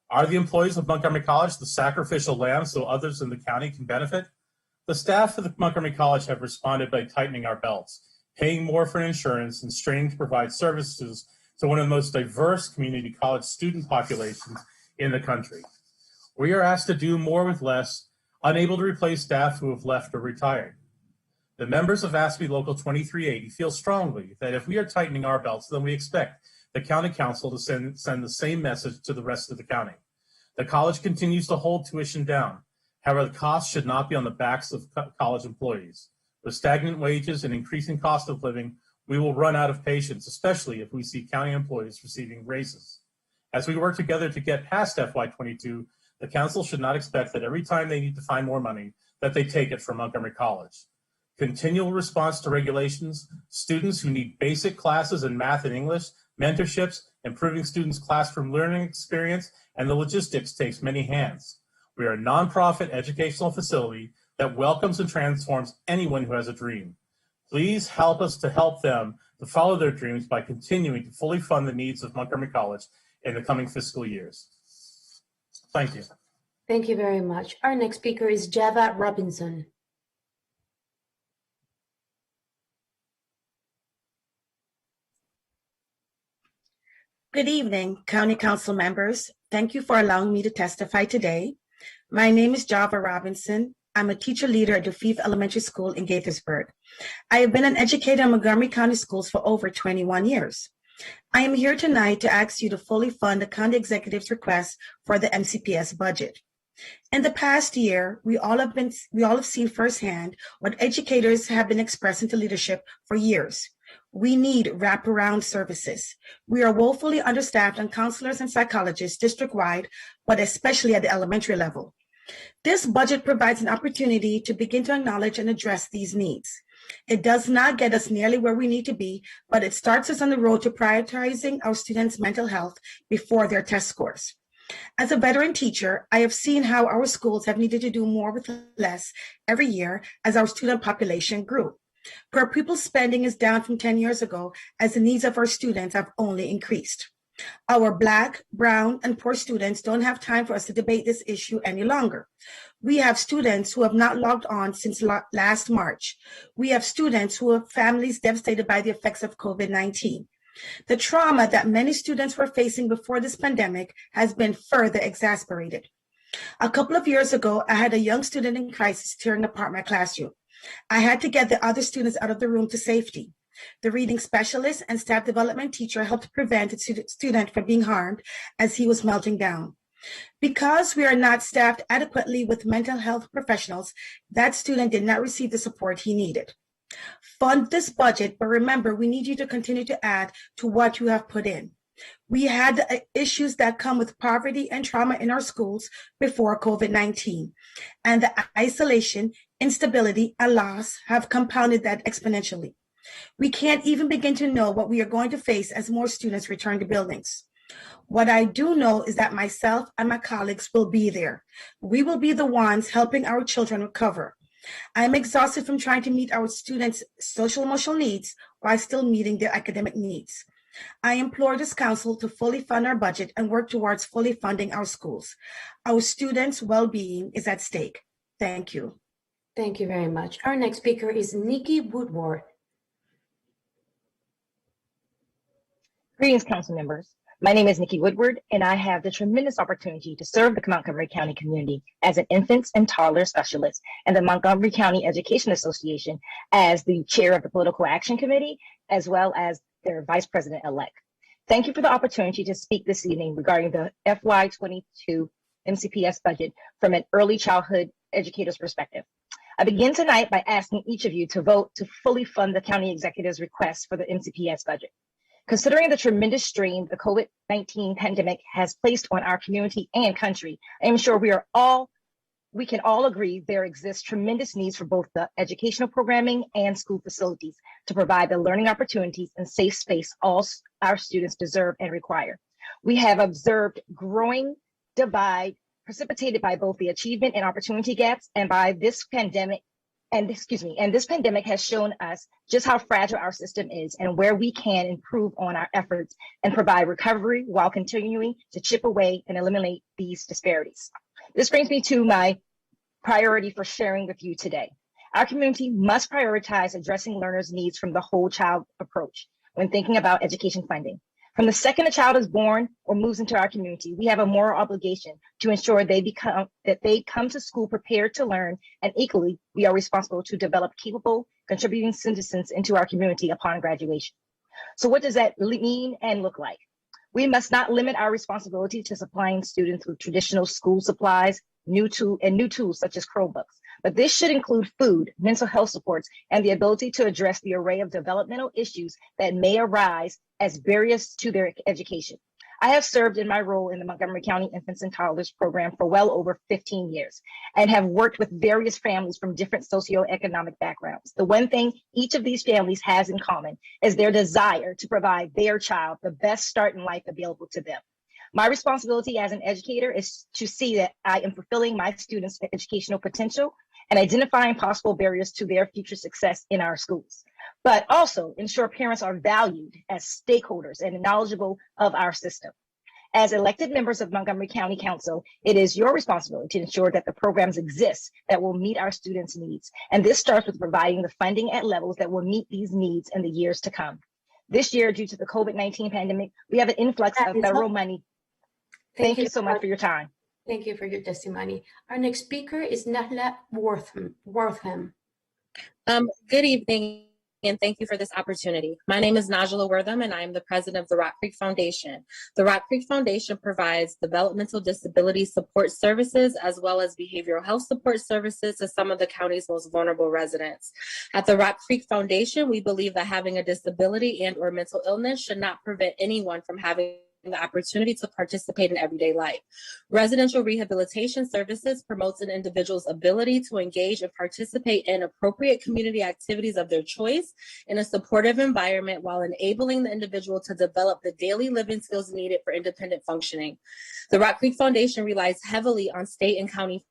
Are the employees of Montgomery College the sacrificial lamb so others in the county can benefit? The staff of the Montgomery College have responded by tightening our belts, paying more for insurance, and straining to provide services to one of the most diverse community college student populations in the country. We are asked to do more with less, unable to replace staff who have left or retired. The members of ASPE Local 2380 feel strongly that if we are tightening our belts, then we expect the County Council to send the same message to the rest of the county. The college continues to hold tuition down. However, the cost should not be on the backs of college employees. With stagnant wages and increasing cost of living, we will run out of patience, especially if we see county employees receiving raises. As we work together to get past FY22, the council should not expect that every time they need to find more money, that they take it from Montgomery College. Continual response to regulations, students who need basic classes in math and English, mentorships, improving students' classroom learning experience, and the logistics takes many hands. We are a nonprofit educational facility that welcomes and transforms anyone who has a dream. Please help us to help them to follow their dreams by continuing to fully fund the needs of Montgomery College in the coming fiscal years. Thank you. Thank you very much. Our next speaker is Java Robinson. Good evening, County Council members. Thank you for allowing me to testify today. My name is Java Robinson. I'm a teacher leader at DeFeef Elementary School in Gaithersburg. I have been an educator in Montgomery County Schools for over 21 years. I am here tonight to ask you to fully fund the county executive's request for the MCPS budget. In the past year, we all have seen firsthand what educators have been expressing to leadership for years. We need wraparound services. We are woefully understaffed on counselors and psychologists district-wide, but especially at the elementary level. This budget provides an opportunity to begin to acknowledge and address these needs. It does not get us nearly where we need to be, but it starts us on the road to prioritizing our students' mental health before their test scores. As a veteran teacher, I have seen how our schools have needed to do more with less every year as our student population grew. Per pupil spending is down from 10 years ago as the needs of our students have only increased. Our Black, Brown, and poor students don't have time for us to debate this issue any longer. We have students who have not logged on since last March. We have students who have families devastated by the effects of COVID-19. The trauma that many students were facing before this pandemic has been further exacerbated. A couple of years ago, I had a young student in crisis tearing apart my classroom. I had to get the other students out of the room to safety. The reading specialist and staff development teacher helped prevent the student from being harmed as he was melting down. Because we are not staffed adequately with mental health professionals, that student did not receive the support he needed. Fund this budget, but remember, we need you to continue to add to what you have put in. We had the issues that come with poverty and trauma in our schools before COVID-19, and the isolation, instability, and loss have compounded that exponentially. We can't even begin to know what we are going to face as more students return to buildings. What I do know is that myself and my colleagues will be there. We will be the ones helping our children recover. I'm exhausted from trying to meet our students' social emotional needs while still meeting their academic needs. I implore this council to fully fund our budget and work towards fully funding our schools. Our students' well-being is at stake. Thank you. Thank you very much. Our next speaker is Nikki Woodward. Greetings, council members. My name is Nikki Woodward, and I have the tremendous opportunity to serve the Montgomery County community as an infants and toddler specialist and the Montgomery County Education Association as the chair of the Political Action Committee, as well as their vice president-elect. Thank you for the opportunity to speak this evening regarding the FY22 MCPS budget from an early childhood educator's perspective. I begin tonight by asking each of you to vote to fully fund the county executive's request for the MCPS budget. Considering the tremendous strain the COVID-19 pandemic has placed on our community and country, I am sure we can all agree there exists tremendous needs for both the educational programming and school facilities to provide the learning opportunities and safe space all our students deserve and require. We have observed growing divide precipitated by both the achievement and opportunity gaps and by this pandemic. And this pandemic has shown us just how fragile our system is and where we can improve on our efforts and provide recovery while continuing to chip away and eliminate these disparities. This brings me to my priority for sharing with you today. Our community must prioritize addressing learners' needs from the whole child approach when thinking about education funding. From the second a child is born or moves into our community, we have a moral obligation to ensure they come to school prepared to learn, and equally, we are responsible to develop capable, contributing citizens into our community upon graduation. So what does that mean and look like? We must not limit our responsibility to supplying students with traditional school supplies, new tools such as Chromebooks. But this should include food, mental health supports, and the ability to address the array of developmental issues that may arise as barriers to their education. I have served in my role in the Montgomery County Infants and Toddlers program for well over 15 years and have worked with various families from different socioeconomic backgrounds. The one thing each of these families has in common is their desire to provide their child the best start in life available to them. My responsibility as an educator is to see that I am fulfilling my students' educational potential and identifying possible barriers to their future success in our schools, but also ensure parents are valued as stakeholders and knowledgeable of our system. As elected members of Montgomery County Council, it is your responsibility to ensure that the programs exist that will meet our students' needs. And this starts with providing the funding at levels that will meet these needs in the years to come. This year, due to the COVID-19 pandemic, we have an influx of federal money. Thank you so much for your time. Thank you for your testimony. Our next speaker is Nahla Wortham. Good evening, and thank you for this opportunity. My name is Najla Wortham, and I am the president of the Rock Creek Foundation. The Rock Creek Foundation provides developmental disability support services as well as behavioral health support services to some of the county's most vulnerable residents. At the Rock Creek Foundation, we believe that having a disability and or mental illness should not prevent anyone from having the opportunity to participate in everyday life. Residential rehabilitation services promotes an individual's ability to engage and participate in appropriate community activities of their choice in a supportive environment while enabling the individual to develop the daily living skills needed for independent functioning. The Rock Creek Foundation relies heavily on state and county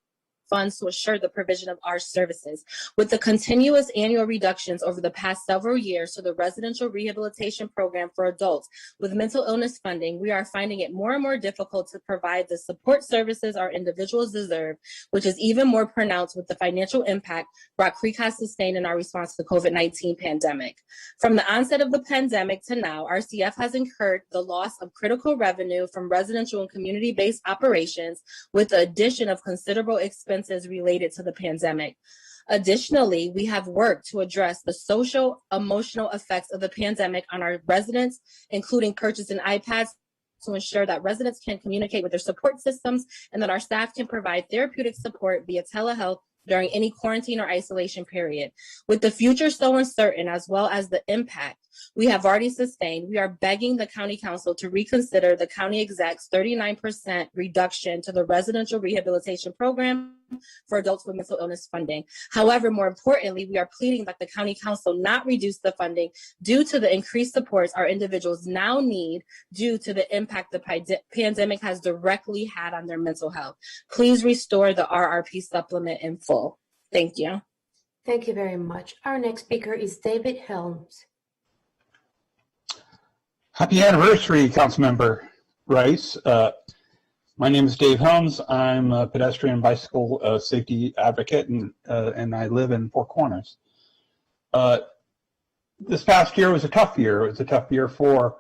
funds to assure the provision of our services. With the continuous annual reductions over the past several years to the residential rehabilitation program for adults with mental illness funding, we are finding it more and more difficult to provide the support services our individuals deserve, which is even more pronounced with the financial impact Rock Creek has sustained in our response to the COVID-19 pandemic. From the onset of the pandemic to now, RCF has incurred the loss of critical revenue from residential and community-based operations with the addition of considerable expenses related to the pandemic. Additionally, we have worked to address the social, emotional effects of the pandemic on our residents, including purchasing iPads to ensure that residents can communicate with their support systems and that our staff can provide therapeutic support via telehealth during any quarantine or isolation period. With the future so uncertain, as well as the impact we have already sustained, we are begging the County Council to reconsider the County Exec's 39% reduction to the residential rehabilitation program for adults with mental illness funding. However, more importantly, we are pleading that the County Council not reduce the funding due to the increased supports our individuals now need due to the impact the pandemic has directly had on their mental health. Please restore the RRP supplement in full. Thank you. Thank you very much. Our next speaker is David Helms. Happy anniversary, Councilmember Rice. My name is Dave Helms. I'm a pedestrian bicycle safety advocate, and I live in Four Corners. This past year was a tough year. It was a tough year for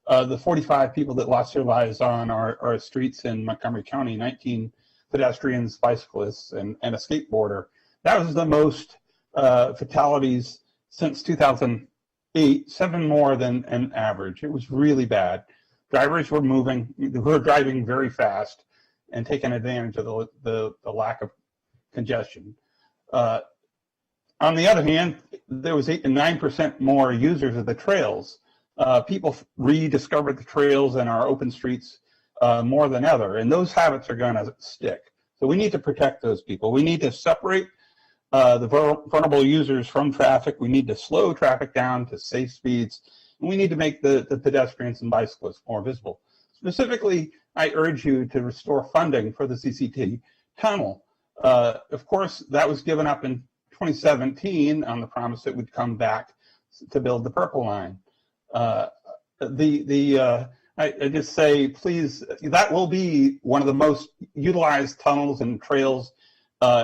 the 45 people that lost their lives on our streets in Montgomery County, 19 pedestrians, bicyclists, and a skateboarder. That was the most fatalities since 2008, 7 more than an average. It was really bad. Drivers were driving very fast and taking advantage of the lack of congestion. On the other hand, there was 8 to 9% more users of the trails. People rediscovered the trails and our open streets more than ever, and those habits are going to stick. So we need to protect those people. We need to separate the vulnerable users from traffic. We need to slow traffic down to safe speeds. And we need to make the pedestrians and bicyclists more visible. Specifically, I urge you to restore funding for the CCT tunnel. Of course, that was given up in 2017 on the promise it would come back to build the Purple Line. I just say, please, that will be one of the most utilized tunnels and trails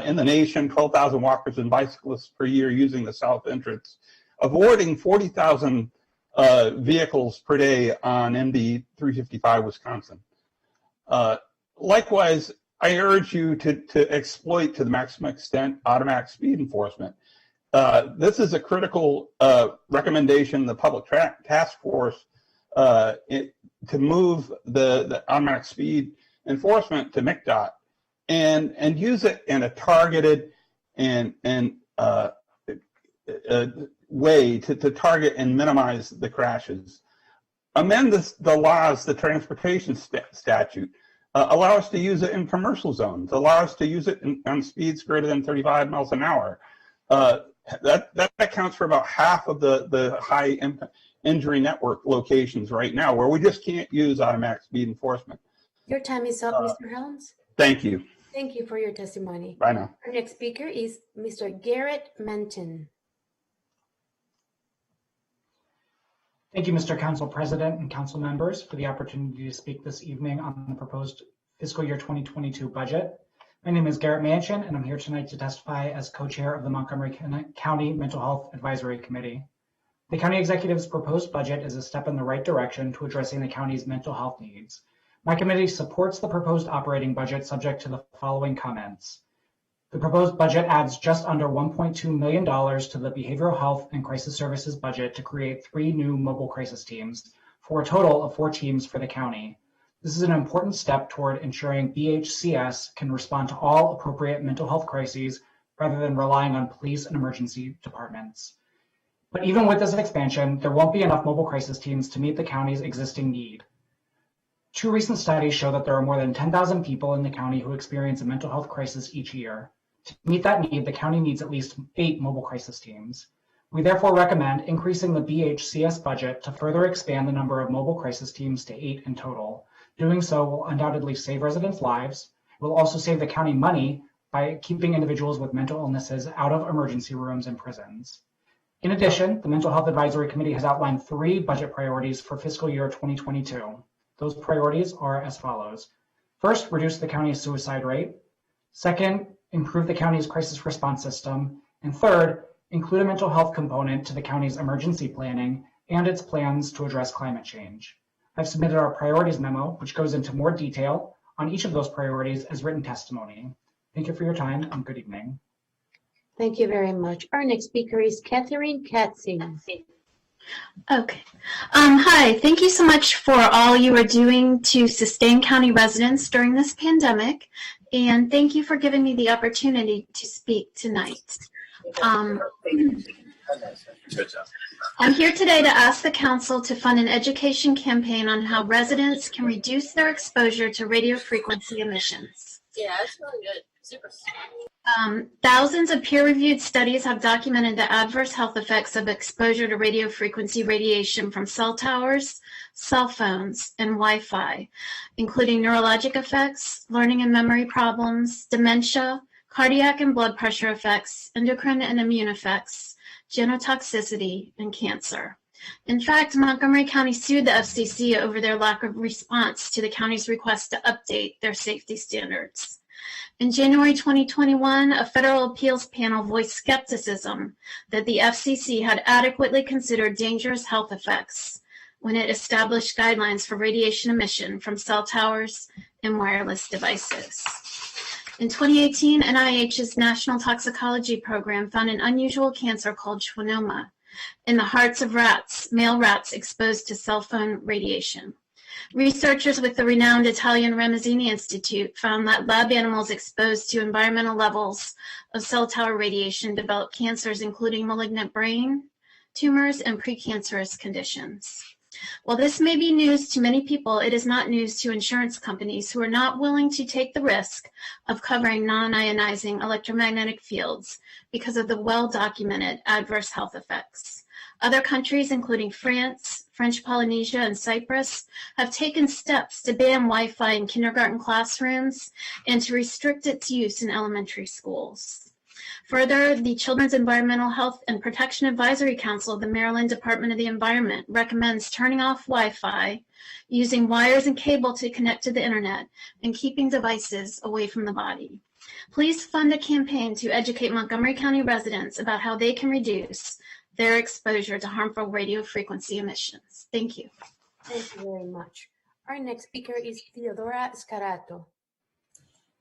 in the nation. 12,000 walkers and bicyclists per year using the south entrance, avoiding 40,000 vehicles per day on MD 355 Wisconsin. Likewise, I urge you to exploit to the maximum extent automatic speed enforcement. This is a critical recommendation, the public task force, to move the automatic speed enforcement to MCDOT and use it in a targeted and way to target and minimize the crashes. Amend the laws, the transportation statute. Allow us to use it in commercial zones. Allow us to use it on speeds greater than 35 miles an hour. That accounts for about half of the high injury network locations right now where we just can't use automatic speed enforcement. Your time is up, Mr. Helms. Thank you. Thank you for your testimony. Bye now. Our next speaker is Mr. Garrett Manton. Thank you, Mr. Council President and Council members, for the opportunity to speak this evening on the proposed fiscal year 2022 budget. My name is Garrett Manton, and I'm here tonight to testify as co-chair of the Montgomery County Mental Health Advisory Committee. The county executive's proposed budget is a step in the right direction to addressing the county's mental health needs. My committee supports the proposed operating budget subject to the following comments. The proposed budget adds just under $1.2 million to the Behavioral Health and Crisis Services budget to create 3 new mobile crisis teams for a total of 4 teams for the county. This is an important step toward ensuring BHCS can respond to all appropriate mental health crises rather than relying on police and emergency departments. But even with this expansion, there won't be enough mobile crisis teams to meet the county's existing need. 2 recent studies show that there are more than 10,000 people in the county who experience a mental health crisis each year. To meet that need, the county needs at least 8 mobile crisis teams. We therefore recommend increasing the BHCS budget to further expand the number of mobile crisis teams to 8 in total. Doing so will undoubtedly save residents' lives. It will also save the county money by keeping individuals with mental illnesses out of emergency rooms and prisons. In addition, the Mental Health Advisory Committee has outlined 3 budget priorities for fiscal year 2022. Those priorities are as follows. First, reduce the county's suicide rate. Second, improve the county's crisis response system. And third, include a mental health component to the county's emergency planning and its plans to address climate change. I've submitted our priorities memo, which goes into more detail on each of those priorities as written testimony. Thank you for your time and good evening. Thank you very much. Our next speaker is Katherine Katzen. Okay. Hi, thank you so much for all you are doing to sustain county residents during this pandemic. And thank you for giving me the opportunity to speak tonight. I'm here today to ask the council to fund an education campaign on how residents can reduce their exposure to radio frequency emissions. Yeah, that's really good. Super. Thousands of peer-reviewed studies have documented the adverse health effects of exposure to radio frequency radiation from cell towers, cell phones, and Wi-Fi, including neurologic effects, learning and memory problems, dementia, cardiac and blood pressure effects, endocrine and immune effects, genotoxicity, and cancer. In fact, Montgomery County sued the FCC over their lack of response to the county's request to update their safety standards. In January 2021, a federal appeals panel voiced skepticism that the FCC had adequately considered dangerous health effects when it established guidelines for radiation emission from cell towers and wireless devices. In 2018, NIH's National Toxicology Program found an unusual cancer called schwannoma in the hearts of rats, male rats exposed to cell phone radiation. Researchers with the renowned Italian Ramazzini Institute found that lab animals exposed to environmental levels of cell tower radiation develop cancers, including malignant brain tumors and precancerous conditions. While this may be news to many people, it is not news to insurance companies who are not willing to take the risk of covering non-ionizing electromagnetic fields because of the well-documented adverse health effects. Other countries, including France, French Polynesia, and Cyprus, have taken steps to ban Wi-Fi in kindergarten classrooms and to restrict its use in elementary schools. Further, the Children's Environmental Health and Protection Advisory Council of the Maryland Department of the Environment recommends turning off Wi-Fi, using wires and cable to connect to the internet, and keeping devices away from the body. Please fund a campaign to educate Montgomery County residents about how they can reduce their exposure to harmful radio frequency emissions. Thank you. Thank you very much. Our next speaker is Theodora Scarato.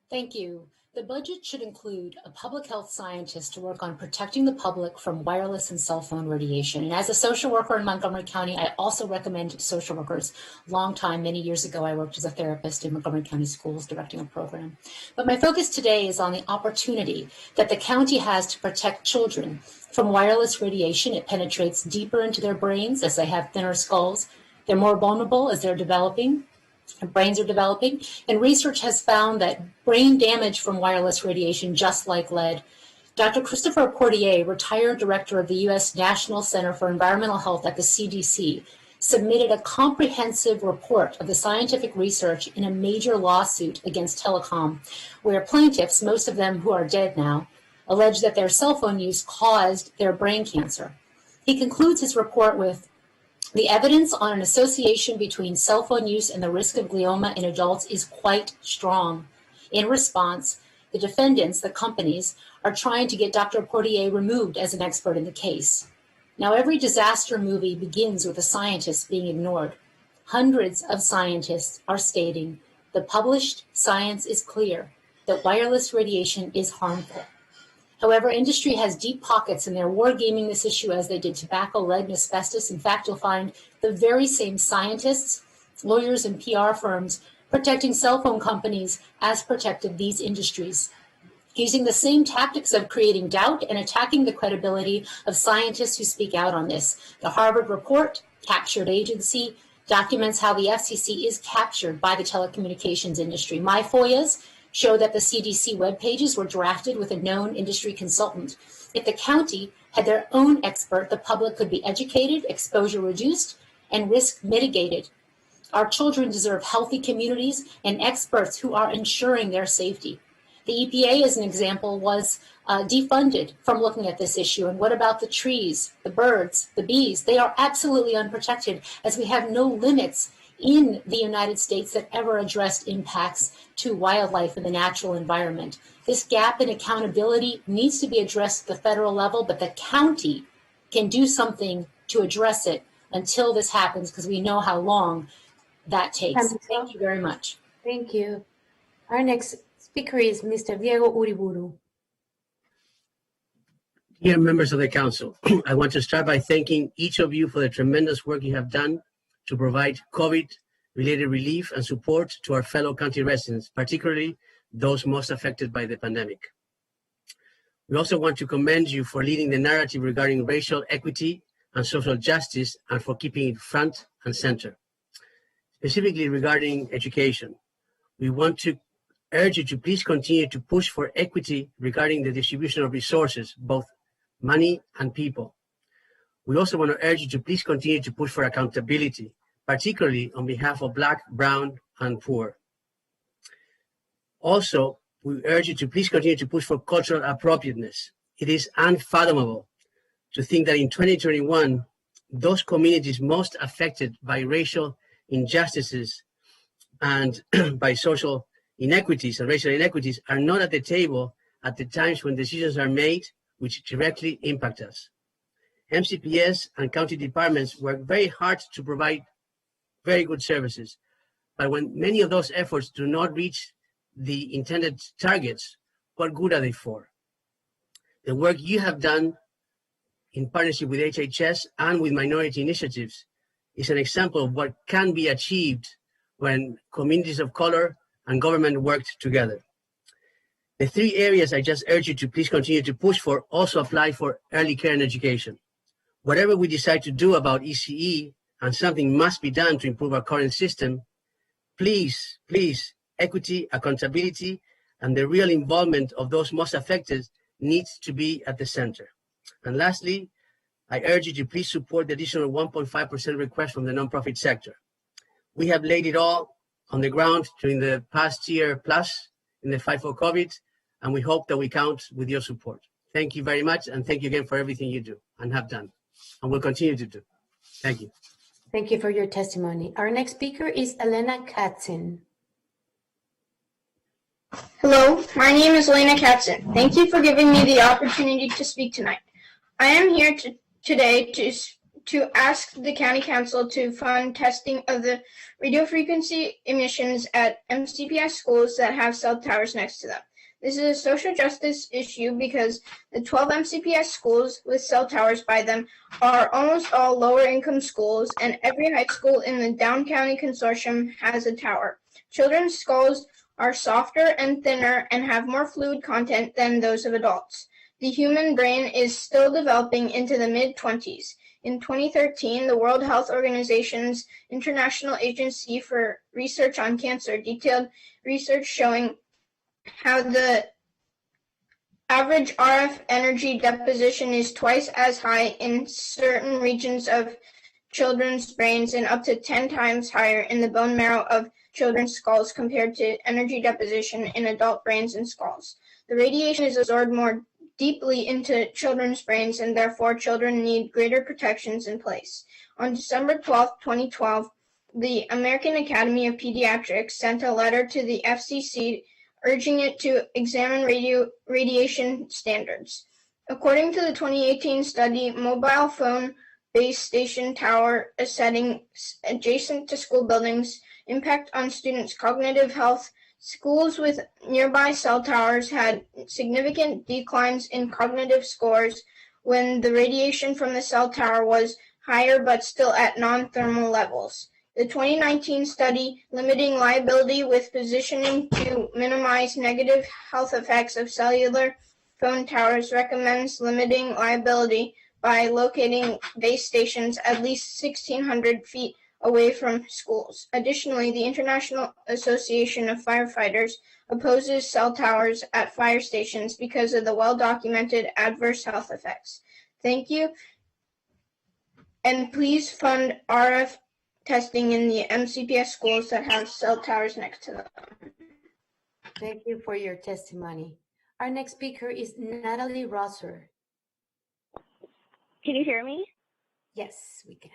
Thank you. The budget should include a public health scientist to work on protecting the public from wireless and cell phone radiation. And as a social worker in Montgomery County, I also recommend social workers. Long time, many years ago, I worked as a therapist in Montgomery County schools directing a program. But my focus today is on the opportunity that the county has to protect children from wireless radiation. It penetrates deeper into their brains as they have thinner skulls. They're more vulnerable as they're developing. Brains are developing, and research has found that brain damage from wireless radiation, just like lead. Dr. Christopher Portier, retired director of the U.S. National Center for Environmental Health at the CDC, submitted a comprehensive report of the scientific research in a major lawsuit against telecom, where plaintiffs, most of them who are dead now, allege that their cell phone use caused their brain cancer. He concludes his report with, "The evidence on an association between cell phone use and the risk of glioma in adults is quite strong." In response, the defendants, the companies, are trying to get Dr. Portier removed as an expert in the case. Now, every disaster movie begins with a scientist being ignored. Hundreds of scientists are stating the published science is clear that wireless radiation is harmful. However, industry has deep pockets and they're wargaming this issue as they did tobacco, lead, and asbestos. In fact, you'll find the very same scientists, lawyers, and PR firms protecting cell phone companies as protected these industries, using the same tactics of creating doubt and attacking the credibility of scientists who speak out on this. The Harvard report, Captured Agency, documents how the FCC is captured by the telecommunications industry. My FOIAs show that the CDC web pages were drafted with a known industry consultant. If the county had their own expert, the public could be educated, exposure reduced, and risk mitigated. Our children deserve healthy communities and experts who are ensuring their safety. The EPA, as an example, was defunded from looking at this issue. And what about the trees, the birds, the bees? They are absolutely unprotected, as we have no limits in the United States that ever addressed impacts to wildlife and the natural environment. This gap in accountability needs to be addressed at the federal level, but the county can do something to address it until this happens, because we know how long that takes. Thank you very much. Thank you. Our next speaker is Mr. Viego Uriburu. Dear members of the council, I want to start by thanking each of you for the tremendous work you have done to provide COVID-related relief and support to our fellow county residents, particularly those most affected by the pandemic. We also want to commend you for leading the narrative regarding racial equity and social justice and for keeping it front and center. Specifically regarding education, we want to urge you to please continue to push for equity regarding the distribution of resources, both money and people. We also want to urge you to please continue to push for accountability, particularly on behalf of Black, Brown, and poor. Also, we urge you to please continue to push for cultural appropriateness. It is unfathomable to think that in 2021, those communities most affected by racial injustices and by social inequities and racial inequities are not at the table at the times when decisions are made which directly impact us. MCPS and county departments work very hard to provide very good services, but when many of those efforts do not reach the intended targets, what good are they for? The work you have done in partnership with HHS and with minority initiatives is an example of what can be achieved when communities of color and government worked together. The three areas I just urge you to please continue to push for also apply for early care and education. Whatever we decide to do about ECE, and something must be done to improve our current system, please, equity, accountability, and the real involvement of those most affected needs to be at the center. And lastly, I urge you to please support the additional 1.5% request from the nonprofit sector. We have laid it all on the ground during the past year plus in the fight for COVID, and we hope that we count with your support. Thank you very much, and thank you again for everything you do and have done, and will continue to do. Thank you. Thank you for your testimony. Our next speaker is Elena Katzen. Hello, my name is Elena Katzen. Thank you for giving me the opportunity to speak tonight. I am here today to ask the County Council to fund testing of the radio frequency emissions at MCPS schools that have cell towers next to them. This is a social justice issue because the 12 MCPS schools with cell towers by them are almost all lower income schools, and every high school in the Down County Consortium has a tower. Children's skulls are softer and thinner and have more fluid content than those of adults. The human brain is still developing into the mid-20s. In 2013, the World Health Organization's International Agency for Research on Cancer detailed research showing how the average RF energy deposition is twice as high in certain regions of children's brains and up to 10 times higher in the bone marrow of children's skulls compared to energy deposition in adult brains and skulls. The radiation is absorbed more deeply into children's brains, and therefore children need greater protections in place. On December 12, 2012, the American Academy of Pediatrics sent a letter to the FCC urging it to examine radiation standards. According to the 2018 study, mobile phone base station tower settings adjacent to school buildings impact on students' cognitive health. Schools with nearby cell towers had significant declines in cognitive scores when the radiation from the cell tower was higher but still at non-thermal levels. The 2019 study limiting liability with positioning to minimize negative health effects of cellular phone towers recommends limiting liability by locating base stations at least 1,600 feet away from schools. Additionally, the International Association of Firefighters opposes cell towers at fire stations because of the well-documented adverse health effects. Thank you, and please fund RF testing in the MCPS schools that have cell towers next to them. Thank you for your testimony. Our next speaker is Natalie Rosser. Can you hear me? Yes, we can.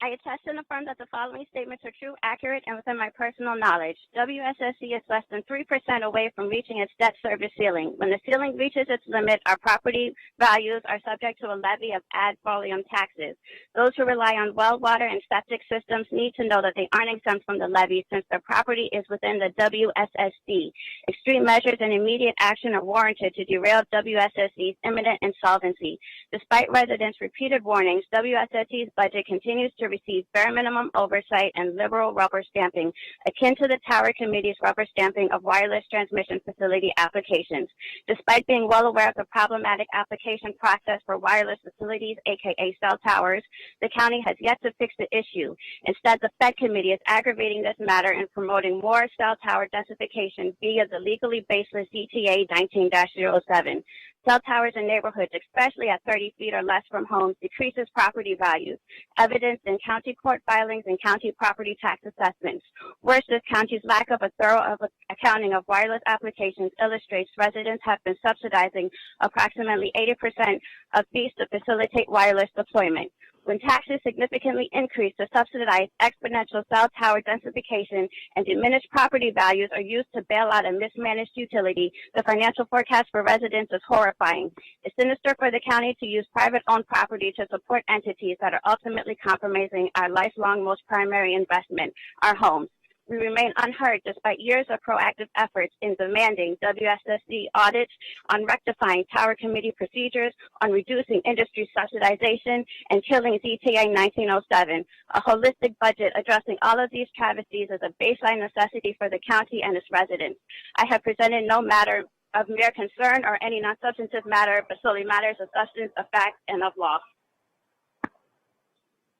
I attest and affirm that the following statements are true, accurate, and within my personal knowledge. WSSC is less than 3% away from reaching its debt service ceiling. When the ceiling reaches its limit, our property values are subject to a levy of ad valorem taxes. Those who rely on well water and septic systems need to know that they aren't exempt from the levy since their property is within the WSSC. Extreme measures and immediate action are warranted to derail WSSC's imminent insolvency. Despite residents' repeated warnings, WSSC's budget continues to receive bare minimum oversight and liberal rubber stamping, akin to the Tower Committee's rubber stamping of wireless transmission facility applications. Despite being well aware of the problematic application process for wireless facilities, aka cell towers, the county has yet to fix the issue. Instead, the Fed Committee is aggravating this matter and promoting more cell tower densification via the legally baseless CTA 19-07. Cell towers in neighborhoods, especially at 30 feet or less from homes, decreases property values, evidenced in county court filings and county property tax assessments. Worse, this county's lack of a thorough accounting of wireless applications illustrates residents have been subsidizing approximately 80% of fees to facilitate wireless deployment. When taxes significantly increase to subsidize exponential cell tower densification and diminished property values are used to bail out a mismanaged utility, the financial forecast for residents is horrifying. It's sinister for the county to use private-owned property to support entities that are ultimately compromising our lifelong most primary investment, our homes. We remain unheard despite years of proactive efforts in demanding WSSC audits, on rectifying Tower Committee procedures, on reducing industry subsidization, and killing ZTA 1907. A holistic budget addressing all of these travesties is a baseline necessity for the county and its residents. I have presented no matter of mere concern or any non-substantive matter, but solely matters of substance, of fact, and of law.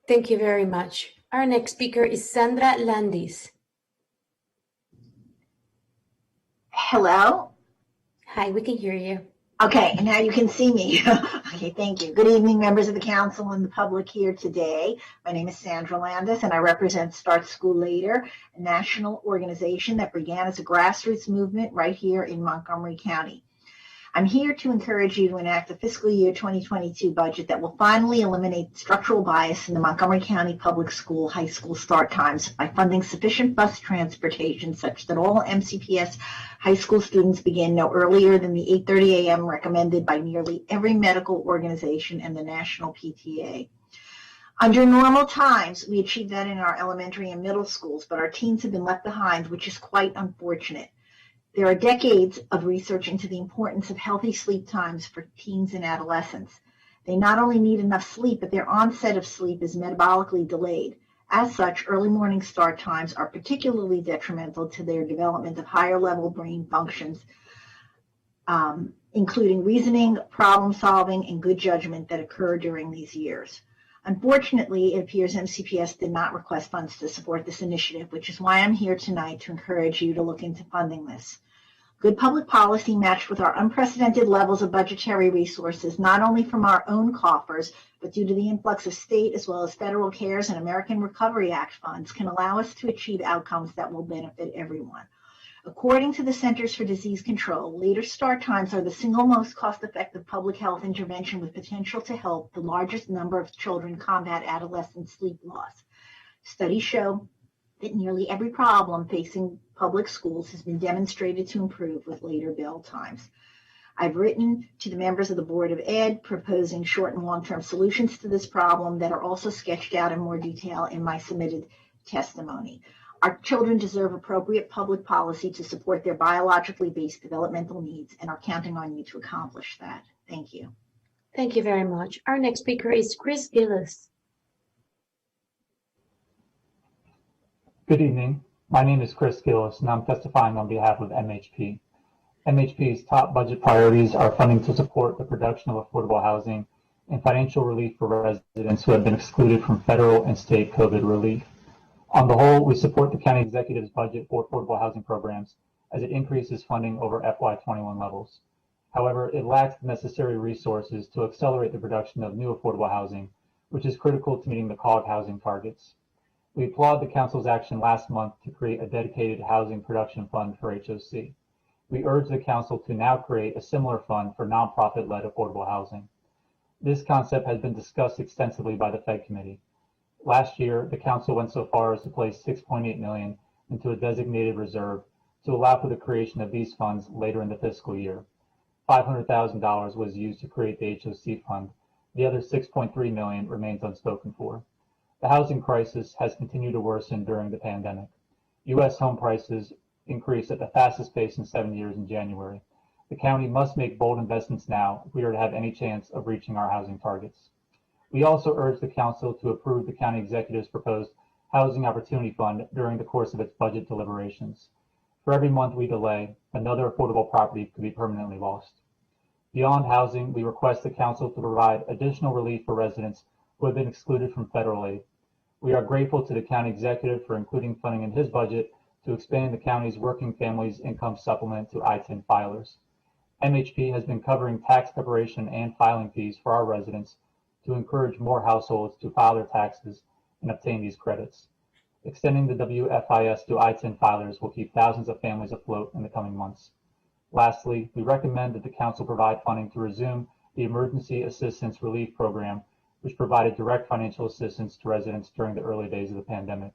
Thank you very much. Our next speaker is Sandra Landis. Hello? Hi, we can hear you. Okay, and now you can see me. Okay, thank you. Good evening, members of the council and the public here today. My name is Sandra Landis, and I represent Start School Later, a national organization that began as a grassroots movement right here in Montgomery County. I'm here to encourage you to enact a fiscal year 2022 budget that will finally eliminate structural bias in the Montgomery County Public School high school start times by funding sufficient bus transportation such that all MCPS high school students begin no earlier than the 8:30 a.m. recommended by nearly every medical organization and the National PTA. Under normal times, we achieve that in our elementary and middle schools, but our teens have been left behind, which is quite unfortunate. There are decades of research into the importance of healthy sleep times for teens and adolescents. They not only need enough sleep, but their onset of sleep is metabolically delayed. As such, early morning start times are particularly detrimental to their development of higher level brain functions, including reasoning, problem solving, and good judgment that occur during these years. Unfortunately, it appears MCPS did not request funds to support this initiative, which is why I'm here tonight to encourage you to look into funding this. Good public policy matched with our unprecedented levels of budgetary resources, not only from our own coffers, but due to the influx of state as well as federal CARES and American Recovery Act funds, can allow us to achieve outcomes that will benefit everyone. According to the Centers for Disease Control, later start times are the single most cost-effective public health intervention with potential to help the largest number of children combat adolescent sleep loss. Studies show that nearly every problem facing public schools has been demonstrated to improve with later bell times. I've written to the members of the Board of Ed proposing short and long-term solutions to this problem that are also sketched out in more detail in my submitted testimony. Our children deserve appropriate public policy to support their biologically based developmental needs, and are counting on you to accomplish that. Thank you. Thank you very much. Our next speaker is Chris Gillis. Good evening. My name is Chris Gillis, and I'm testifying on behalf of MHP. MHP's top budget priorities are funding to support the production of affordable housing and financial relief for residents who have been excluded from federal and state COVID relief. On the whole, we support the county executive's budget for affordable housing programs as it increases funding over FY21 levels. However, it lacks the necessary resources to accelerate the production of new affordable housing, which is critical to meeting the COG housing targets. We applaud the Council's action last month to create a dedicated housing production fund for HOC. We urge the Council to now create a similar fund for nonprofit-led affordable housing. This concept has been discussed extensively by the Fed Committee. Last year, the Council went so far as to place $6.8 million into a designated reserve to allow for the creation of these funds later in the fiscal year. $500,000 was used to create the HOC fund. The other $6.3 million remains unspoken for. The housing crisis has continued to worsen during the pandemic. U.S. home prices increased at the fastest pace in 7 years in January. The county must make bold investments now if we are to have any chance of reaching our housing targets. We also urge the Council to approve the county executive's proposed Housing Opportunity Fund during the course of its budget deliberations. For every month we delay, another affordable property could be permanently lost. Beyond housing, we request the Council to provide additional relief for residents who have been excluded from federal aid. We are grateful to the county executive for including funding in his budget to expand the county's Working Families Income Supplement to I-10 filers. MHP has been covering tax preparation and filing fees for our residents to encourage more households to file their taxes and obtain these credits. Extending the WFIS to I-10 filers will keep thousands of families afloat in the coming months. Lastly, we recommend that the Council provide funding to resume the Emergency Assistance Relief Program, which provided direct financial assistance to residents during the early days of the pandemic.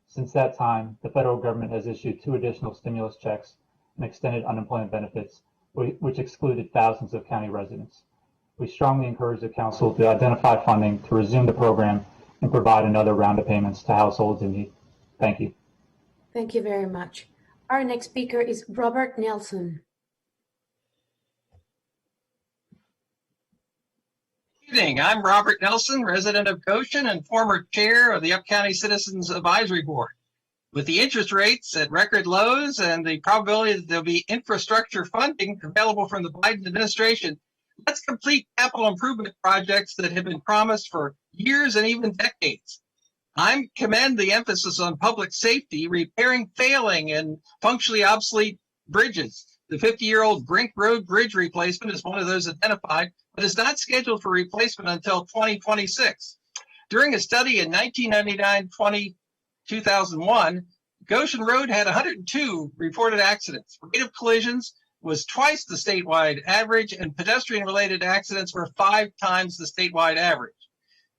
Since that time, the federal government has issued 2 additional stimulus checks and extended unemployment benefits, which excluded thousands of county residents. We strongly encourage the Council to identify funding to resume the program and provide another round of payments to households in need. Thank you. Thank you very much. Our next speaker is Robert Nelson. Good evening. I'm Robert Nelson, resident of Goshen and former chair of the Up County Citizens Advisory Board. With the interest rates at record lows and the probability that there'll be infrastructure funding available from the Biden administration, let's complete capital improvement projects that have been promised for years and even decades. I commend the emphasis on public safety, repairing failing and functionally obsolete bridges. The 50-year-old Brink Road Bridge replacement is one of those identified, but is not scheduled for replacement until 2026. During a study in 1999-2001, Goshen Road had 102 reported accidents. Rate of collisions was twice the statewide average, and pedestrian-related accidents were 5 times the statewide average.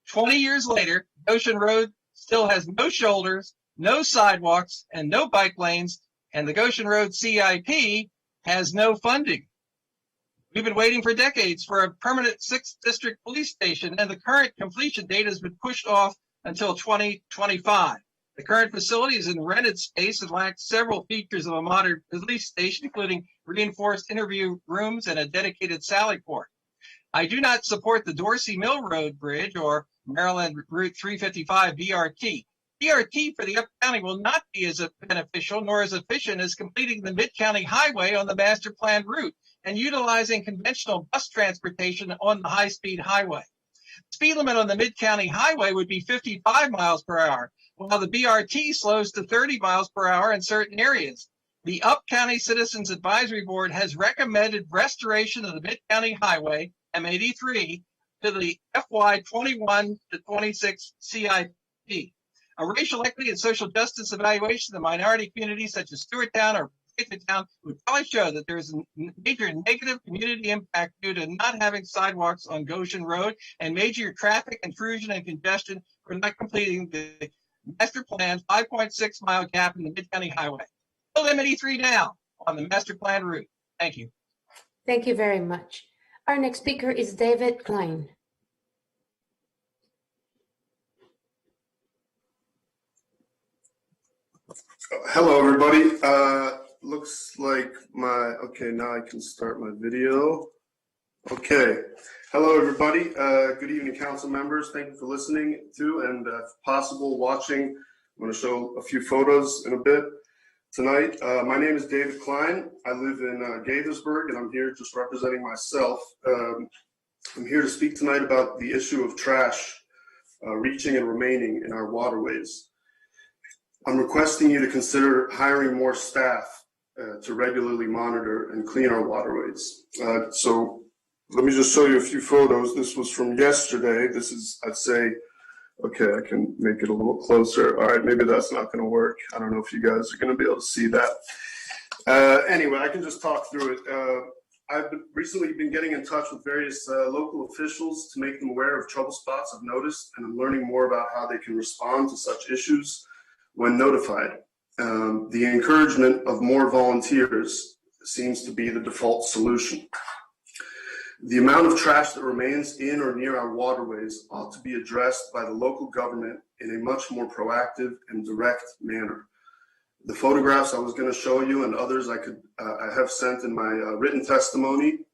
20 years later, Goshen Road still has no shoulders, no sidewalks, and no bike lanes, and the Goshen Road CIP has no funding. We've been waiting for decades for a permanent 6th District police station, and the current completion date has been pushed off until 2025. The current facility is in rented space and lacks several features of a modern police station, including reinforced interview rooms and a dedicated sally port. I do not support the Dorsey Mill Road Bridge or Maryland Route 355 BRT. BRT for the Up County will not be as beneficial nor as efficient as completing the Mid-County Highway on the master plan route and utilizing conventional bus transportation on the high-speed highway. The speed limit on the Mid-County Highway would be 55 miles per hour, while the BRT slows to 30 miles per hour in certain areas. The Up County Citizens Advisory Board has recommended restoration of the Mid-County Highway, M83, to the FY21 to 26 CIP. A racial equity and social justice evaluation of the minority communities such as Stewarttown or Town would probably show that there is a major negative community impact due to not having sidewalks on Goshen Road and major traffic intrusion and congestion for not completing the master plan 5.6 mile gap in the Mid-County Highway. Build M83 now on the master plan route. Thank you. Thank you very much. Our next speaker is David Klein. Hello, everybody. Looks like okay, now I can start my video. Okay. Hello, everybody. Good evening, council members. Thank you for listening to and, if possible, watching. I'm going to show a few photos in a bit tonight. My name is David Klein. I live in Gaithersburg, and I'm here just representing myself. I'm here to speak tonight about the issue of trash reaching and remaining in our waterways. I'm requesting you to consider hiring more staff to regularly monitor and clean our waterways. So let me just show you a few photos. This was from yesterday. This is, I'd say, okay, I can make it a little closer. All right, maybe that's not going to work. I don't know if you guys are going to be able to see that. Anyway, I can just talk through it. I've recently been getting in touch with various local officials to make them aware of trouble spots I've noticed, and I'm learning more about how they can respond to such issues when notified. The encouragement of more volunteers seems to be the default solution. The amount of trash that remains in or near our waterways ought to be addressed by the local government in a much more proactive and direct manner. The photographs I was going to show you and others I have sent in my written testimony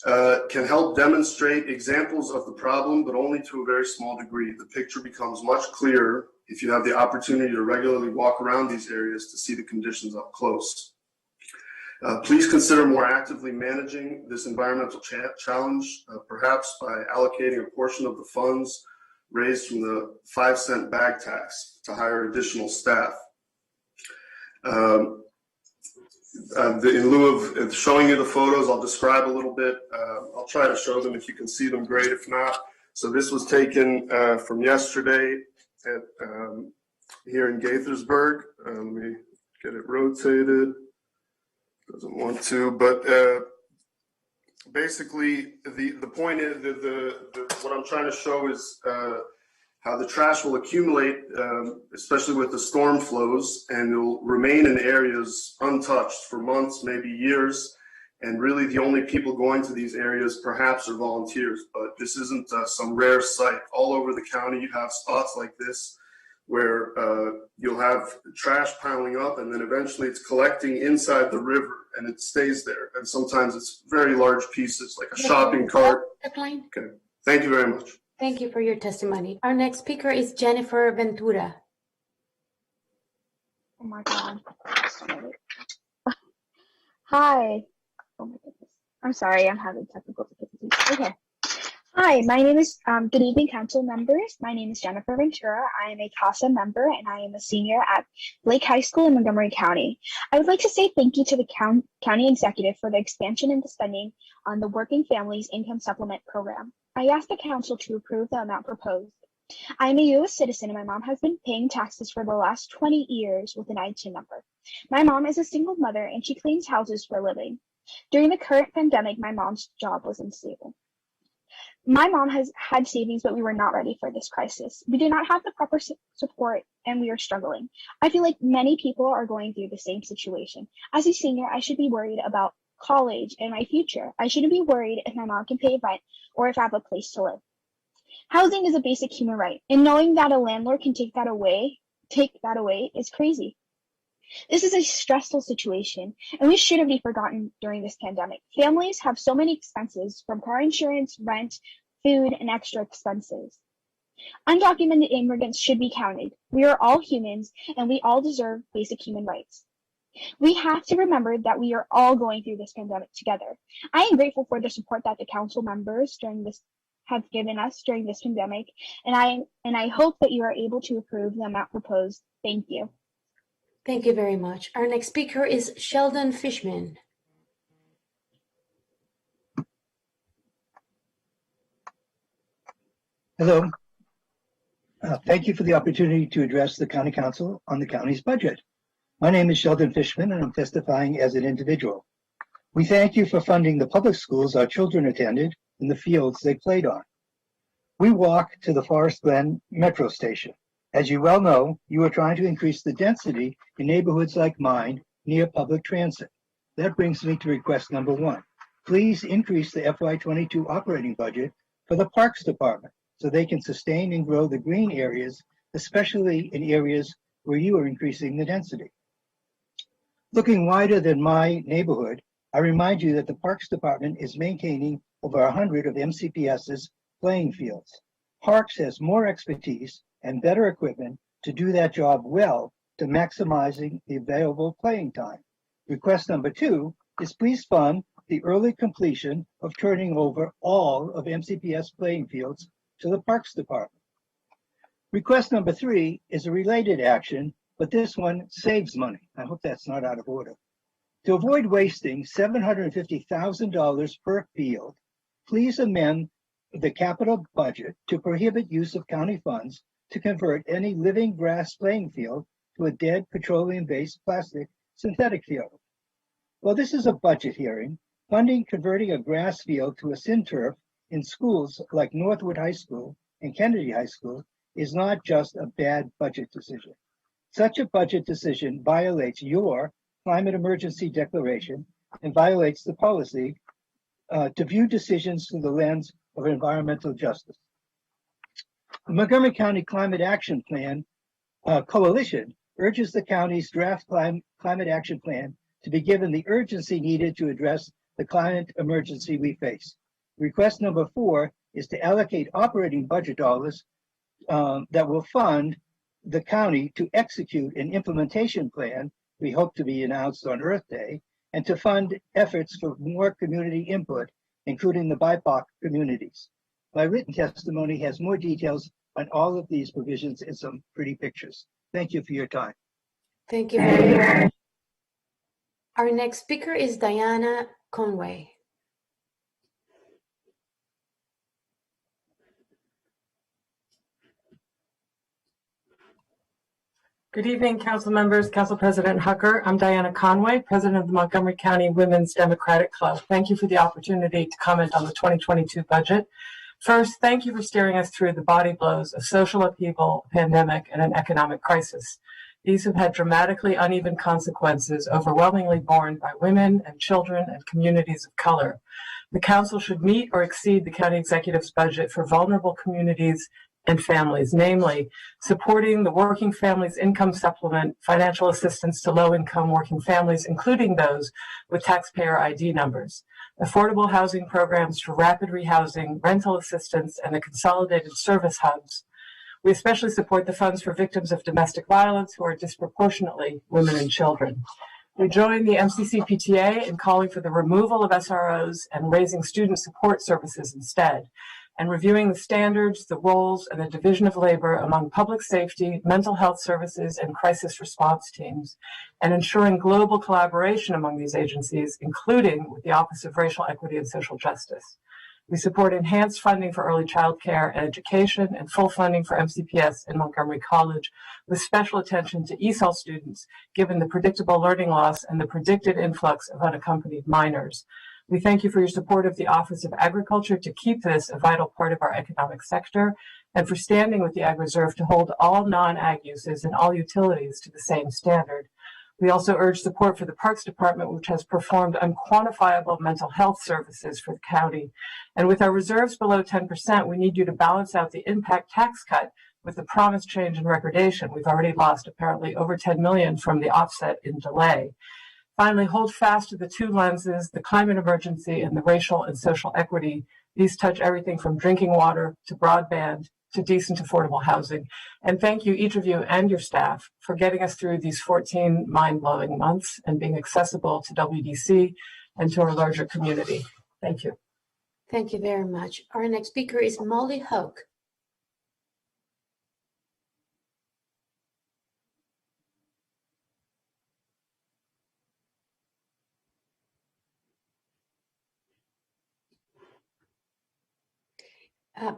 can help demonstrate examples of the problem, but only to a very small degree. The picture becomes much clearer if you have the opportunity to regularly walk around these areas to see the conditions up close. Please consider more actively managing this environmental challenge, perhaps by allocating a portion of the funds raised from the 5-cent bag tax to hire additional staff. In lieu of showing you the photos, I'll describe a little bit. I'll try to show them. If you can see them, great. If not, so this was taken from yesterday at, here in Gaithersburg. Let me get it rotated. Doesn't want to, but basically the point is what I'm trying to show is how the trash will accumulate, especially with the storm flows, and it will remain in areas untouched for months, maybe years. And really the only people going to these areas perhaps are volunteers, but this isn't some rare sight. All over the county you have spots like this where you'll have trash piling up and then eventually it's collecting inside the river and it stays there. And sometimes it's very large pieces like a shopping cart. Okay. Thank you very much. Thank you for your testimony. Our next speaker is Jennifer Ventura. Oh my God. Hi. Oh my goodness. I'm sorry, I'm having technical difficulties. Okay. Hi, my name is, good evening, council members. My name is Jennifer Ventura. I am a CASA member and I am a senior at Lake High School in Montgomery County. I would like to say thank you to the county executive for the expansion in the spending on the Working Families Income Supplement Program. I asked the council to approve the amount proposed. I am a U.S. citizen and my mom has been paying taxes for the last 20 years with an ITIN number. My mom is a single mother and she cleans houses for a living. During the current pandemic, my mom's job was unstable. My mom has had savings, but we were not ready for this crisis. We do not have the proper support and we are struggling. I feel like many people are going through the same situation. As a senior, I should be worried about college and my future. I shouldn't be worried if my mom can pay rent or if I have a place to live. Housing is a basic human right, and knowing that a landlord can take that away is crazy. This is a stressful situation, and we shouldn't be forgotten during this pandemic. Families have so many expenses, from car insurance, rent, food, and extra expenses. Undocumented immigrants should be counted. We are all humans, and we all deserve basic human rights. We have to remember that we are all going through this pandemic together. I am grateful for the support that the council members have given us during this pandemic, and I hope that you are able to approve the amount proposed. Thank you. Thank you very much. Our next speaker is Sheldon Fishman. Hello. Thank you for the opportunity to address the County Council on the county's budget. My name is Sheldon Fishman and I'm testifying as an individual. We thank you for funding the public schools our children attended and the fields they played on. We walk to the Forest Glen Metro Station. As you well know, you are trying to increase the density in neighborhoods like mine near public transit. That brings me to request number 1. Please increase the FY22 operating budget for the Parks Department so they can sustain and grow the green areas, especially in areas where you are increasing the density. Looking wider than my neighborhood, I remind you that the Parks Department is maintaining over 100 of MCPS's playing fields. Parks has more expertise and better equipment to do that job well to maximizing the available playing time. Request number 2 is please fund the early completion of turning over all of MCPS playing fields to the Parks Department. Request number 3 is a related action, but this one saves money. I hope that's not out of order. To avoid wasting $750,000 per field, please amend the capital budget to prohibit use of county funds to convert any living grass playing field to a dead petroleum-based plastic synthetic field. While this is a budget hearing, funding converting a grass field to a synturf in schools like Northwood High School and Kennedy High School is not just a bad budget decision. Such a budget decision violates your climate emergency declaration and violates the policy to view decisions through the lens of environmental justice. The Montgomery County Climate Action Plan Coalition urges the county's draft climate action plan to be given the urgency needed to address the climate emergency we face. Request number 4 is to allocate operating budget dollars that will fund the county to execute an implementation plan we hope to be announced on Earth Day, and to fund efforts for more community input, including the BIPOC communities. My written testimony has more details on all of these provisions and some pretty pictures. Thank you for your time. Thank you very much. Our next speaker is Diana Conway. Good evening, council members, Council President Hucker. I'm Diana Conway, President of the Montgomery County Women's Democratic Club. Thank you for the opportunity to comment on the 2022 budget. First, thank you for steering us through the body blows of social upheaval, pandemic, and an economic crisis. These have had dramatically uneven consequences, overwhelmingly borne by women and children and communities of color. The council should meet or exceed the county executive's budget for vulnerable communities and families, namely supporting the Working Families Income Supplement, financial assistance to low-income working families, including those with taxpayer ID numbers, affordable housing programs for rapid rehousing, rental assistance, and the consolidated service hubs. We especially support the funds for victims of domestic violence who are disproportionately women and children. We join the MCC-PTA in calling for the removal of SROs and raising student support services instead, and reviewing the standards, the roles, and the division of labor among public safety, mental health services, and crisis response teams, and ensuring global collaboration among these agencies, including with the Office of Racial Equity and Social Justice. We support enhanced funding for early child care and education and full funding for MCPS in Montgomery College, with special attention to ESOL students, given the predictable learning loss and the predicted influx of unaccompanied minors. We thank you for your support of the Office of Agriculture to keep this a vital part of our economic sector, and for standing with the Ag Reserve to hold all non-ag uses and all utilities to the same standard. We also urge support for the Parks Department, which has performed unquantifiable mental health services for the county. And with our reserves below 10%, we need you to balance out the impact tax cut with the promised change in recordation. We've already lost apparently over $10 million from the offset in delay. Finally, hold fast to the two lenses, the climate emergency and the racial and social equity. These touch everything from drinking water to broadband to decent, affordable housing. And thank you, each of you and your staff, for getting us through these 14 mind-blowing months and being accessible to WDC and to our larger community. Thank you. Thank you very much. Our next speaker is Molly Hoke.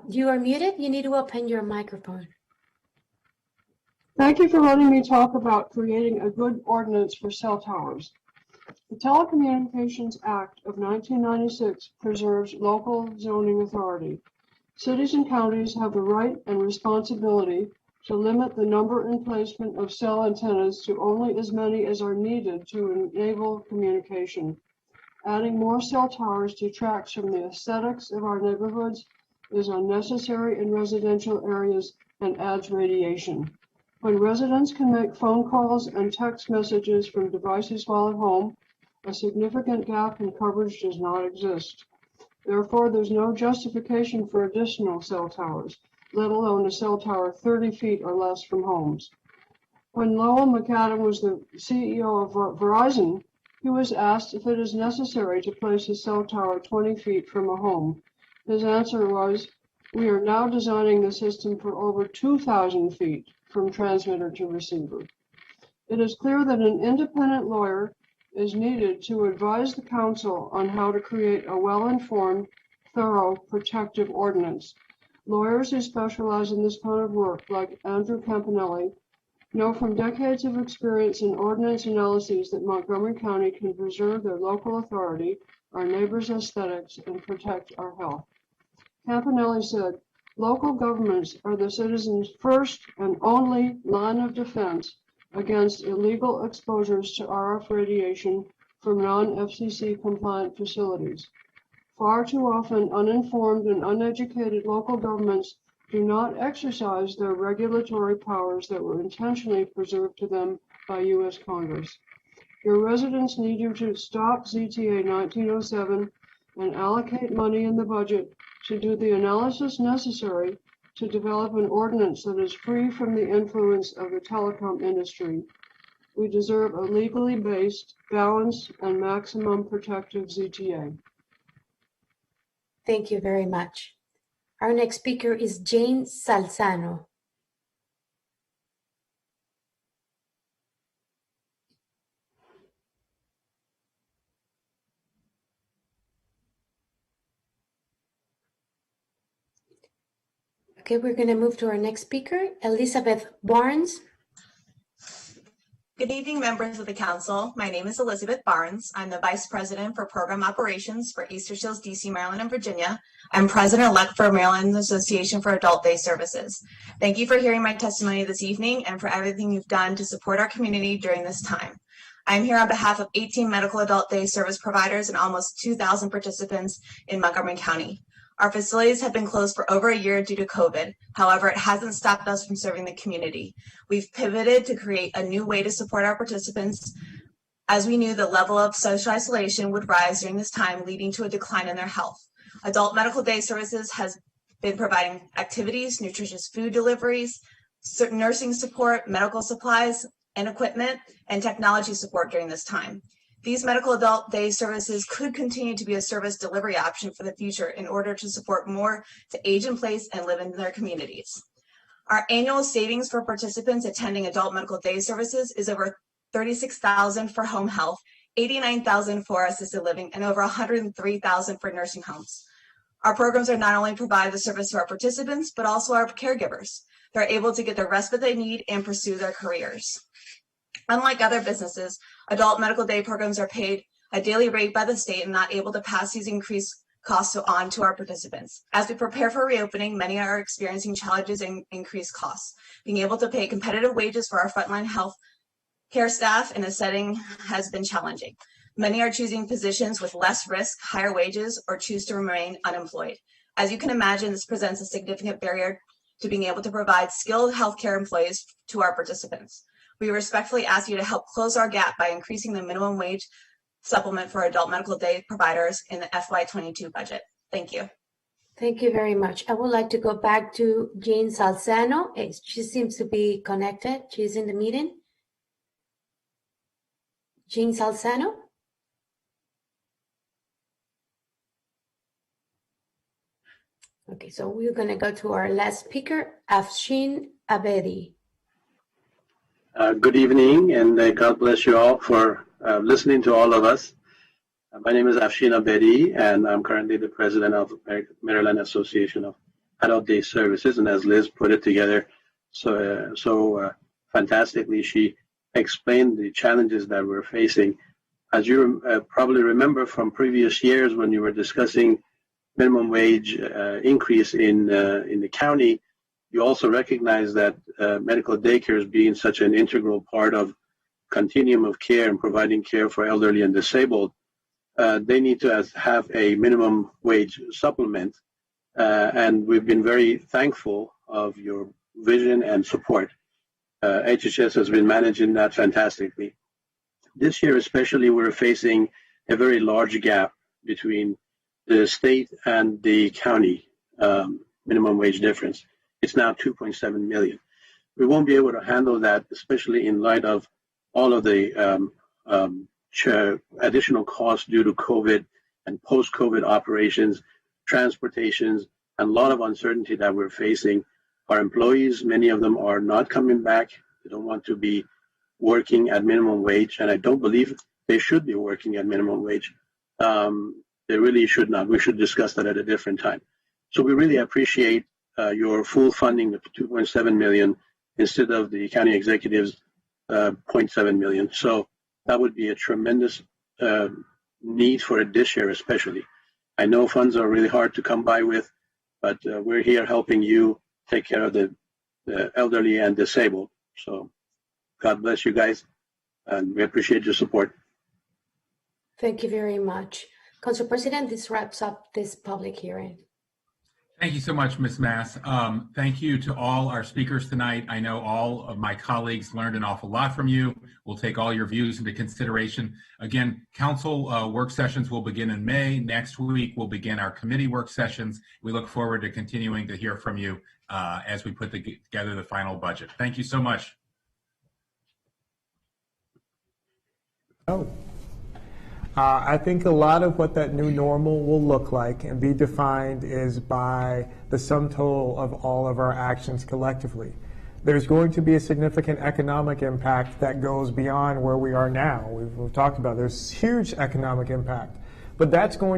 You are muted. You need to open your microphone. Thank you for letting me talk about creating a good ordinance for cell towers. The Telecommunications Act of 1996 preserves local zoning authority. Cities and counties have the right and responsibility to limit the number and placement of cell antennas to only as many as are needed to enable communication. Adding more cell towers detracts from the aesthetics of our neighborhoods, is unnecessary in residential areas, and adds radiation. When residents can make phone calls and text messages from devices while at home, a significant gap in coverage does not exist. Therefore, there's no justification for additional cell towers, let alone a cell tower 30 feet or less from homes. When Lowell McAdam was the CEO of Verizon, he was asked if it is necessary to place a cell tower 20 feet from a home. His answer was, "We are now designing the system for over 2,000 feet from transmitter to receiver." It is clear that an independent lawyer is needed to advise the council on how to create a well-informed, thorough, protective ordinance. Lawyers who specialize in this kind of work, like Andrew Campanelli, know from decades of experience in ordinance analyses that Montgomery County can preserve their local authority, our neighbors' aesthetics, and protect our health. Campanelli said, "Local governments are the citizens' first and only line of defense against illegal exposures to RF radiation from non-FCC compliant facilities. Far too often, uninformed and uneducated local governments do not exercise their regulatory powers that were intentionally preserved to them by U.S. Congress. Your residents need you to stop ZTA 1907 and allocate money in the budget to do the analysis necessary to develop an ordinance that is free from the influence of the telecom industry. We deserve a legally based, balanced, and maximum protective ZTA." Thank you very much. Our next speaker is Jane Salzano. Okay, we're going to move to our next speaker, Elizabeth Barnes. Good evening, members of the council. My name is Elizabeth Barnes. I'm the Vice President for Program Operations for Easter Seals, DC, Maryland, and Virginia. I'm President-elect for Maryland Association for Adult Day Services. Thank you for hearing my testimony this evening and for everything you've done to support our community during this time. I'm here on behalf of 18 medical adult day service providers and almost 2,000 participants in Montgomery County. Our facilities have been closed for over a year due to COVID. However, it hasn't stopped us from serving the community. We've pivoted to create a new way to support our participants, as we knew the level of social isolation would rise during this time, leading to a decline in their health. Adult Medical Day Services has been providing activities, nutritious food deliveries, nursing support, medical supplies and equipment, and technology support during this time. These medical adult day services could continue to be a service delivery option for the future in order to support more to age in place and live in their communities. Our annual savings for participants attending adult medical day services is over $36,000 for home health, $89,000 for assisted living, and over $103,000 for nursing homes. Our programs are not only provide the service to our participants, but also our caregivers. They're able to get the respite they need and pursue their careers. Unlike other businesses, adult medical day programs are paid a daily rate by the state and not able to pass these increased costs on to our participants. As we prepare for reopening, many are experiencing challenges and increased costs. Being able to pay competitive wages for our frontline health care staff in a setting has been challenging. Many are choosing positions with less risk, higher wages, or choose to remain unemployed. As you can imagine, this presents a significant barrier to being able to provide skilled healthcare employees to our participants. We respectfully ask you to help close our gap by increasing the minimum wage supplement for adult medical day providers in the FY22 budget. Thank you. Thank you very much. I would like to go back to Jean Salzano. She seems to be connected. She's in the meeting. Jean Salzano. Okay, so we're going to go to our last speaker, Afshin Abedi. Good evening, and God bless you all for listening to all of us. My name is Afshin Abedi, and I'm currently the president of Maryland Association of Adult Day Services. And as Liz put it together so fantastically, she explained the challenges that we're facing. As you probably remember from previous years when you were discussing minimum wage increase in the county, you also recognize that medical daycares being such an integral part of continuum of care and providing care for elderly and disabled, they need to have a minimum wage supplement. And we've been very thankful of your vision and support. HHS has been managing that fantastically. This year especially, we're facing a very large gap between the state and the county minimum wage difference. It's now 2.7 million. We won't be able to handle that, especially in light of all of the additional costs due to COVID and post-COVID operations, transportations, and a lot of uncertainty that we're facing. Our employees, many of them are not coming back. They don't want to be working at minimum wage, and I don't believe they should be working at minimum wage. They really should not. We should discuss that at a different time. So we really appreciate your full funding of 2.7 million instead of the county executive's 0.7 million. So that would be a tremendous need for it this year, especially. I know funds are really hard to come by with, but we're here helping you take care of the elderly and disabled. So God bless you guys, and we appreciate your support. Thank you very much. Council President, this wraps up this public hearing. Thank you so much, Ms. Mass. Thank you to all our speakers tonight. I know all of my colleagues learned an awful lot from you. We'll take all your views into consideration. Again, council work sessions will begin in May. Next week, we'll begin our committee work sessions. We look forward to continuing to hear from you as we put together the final budget. Thank you so much. I think a lot of what that new normal will look like and be defined is by the sum total of all of our actions collectively. There's going to be a significant economic impact that goes beyond where we are now. We've talked about there's huge economic impact, but that's going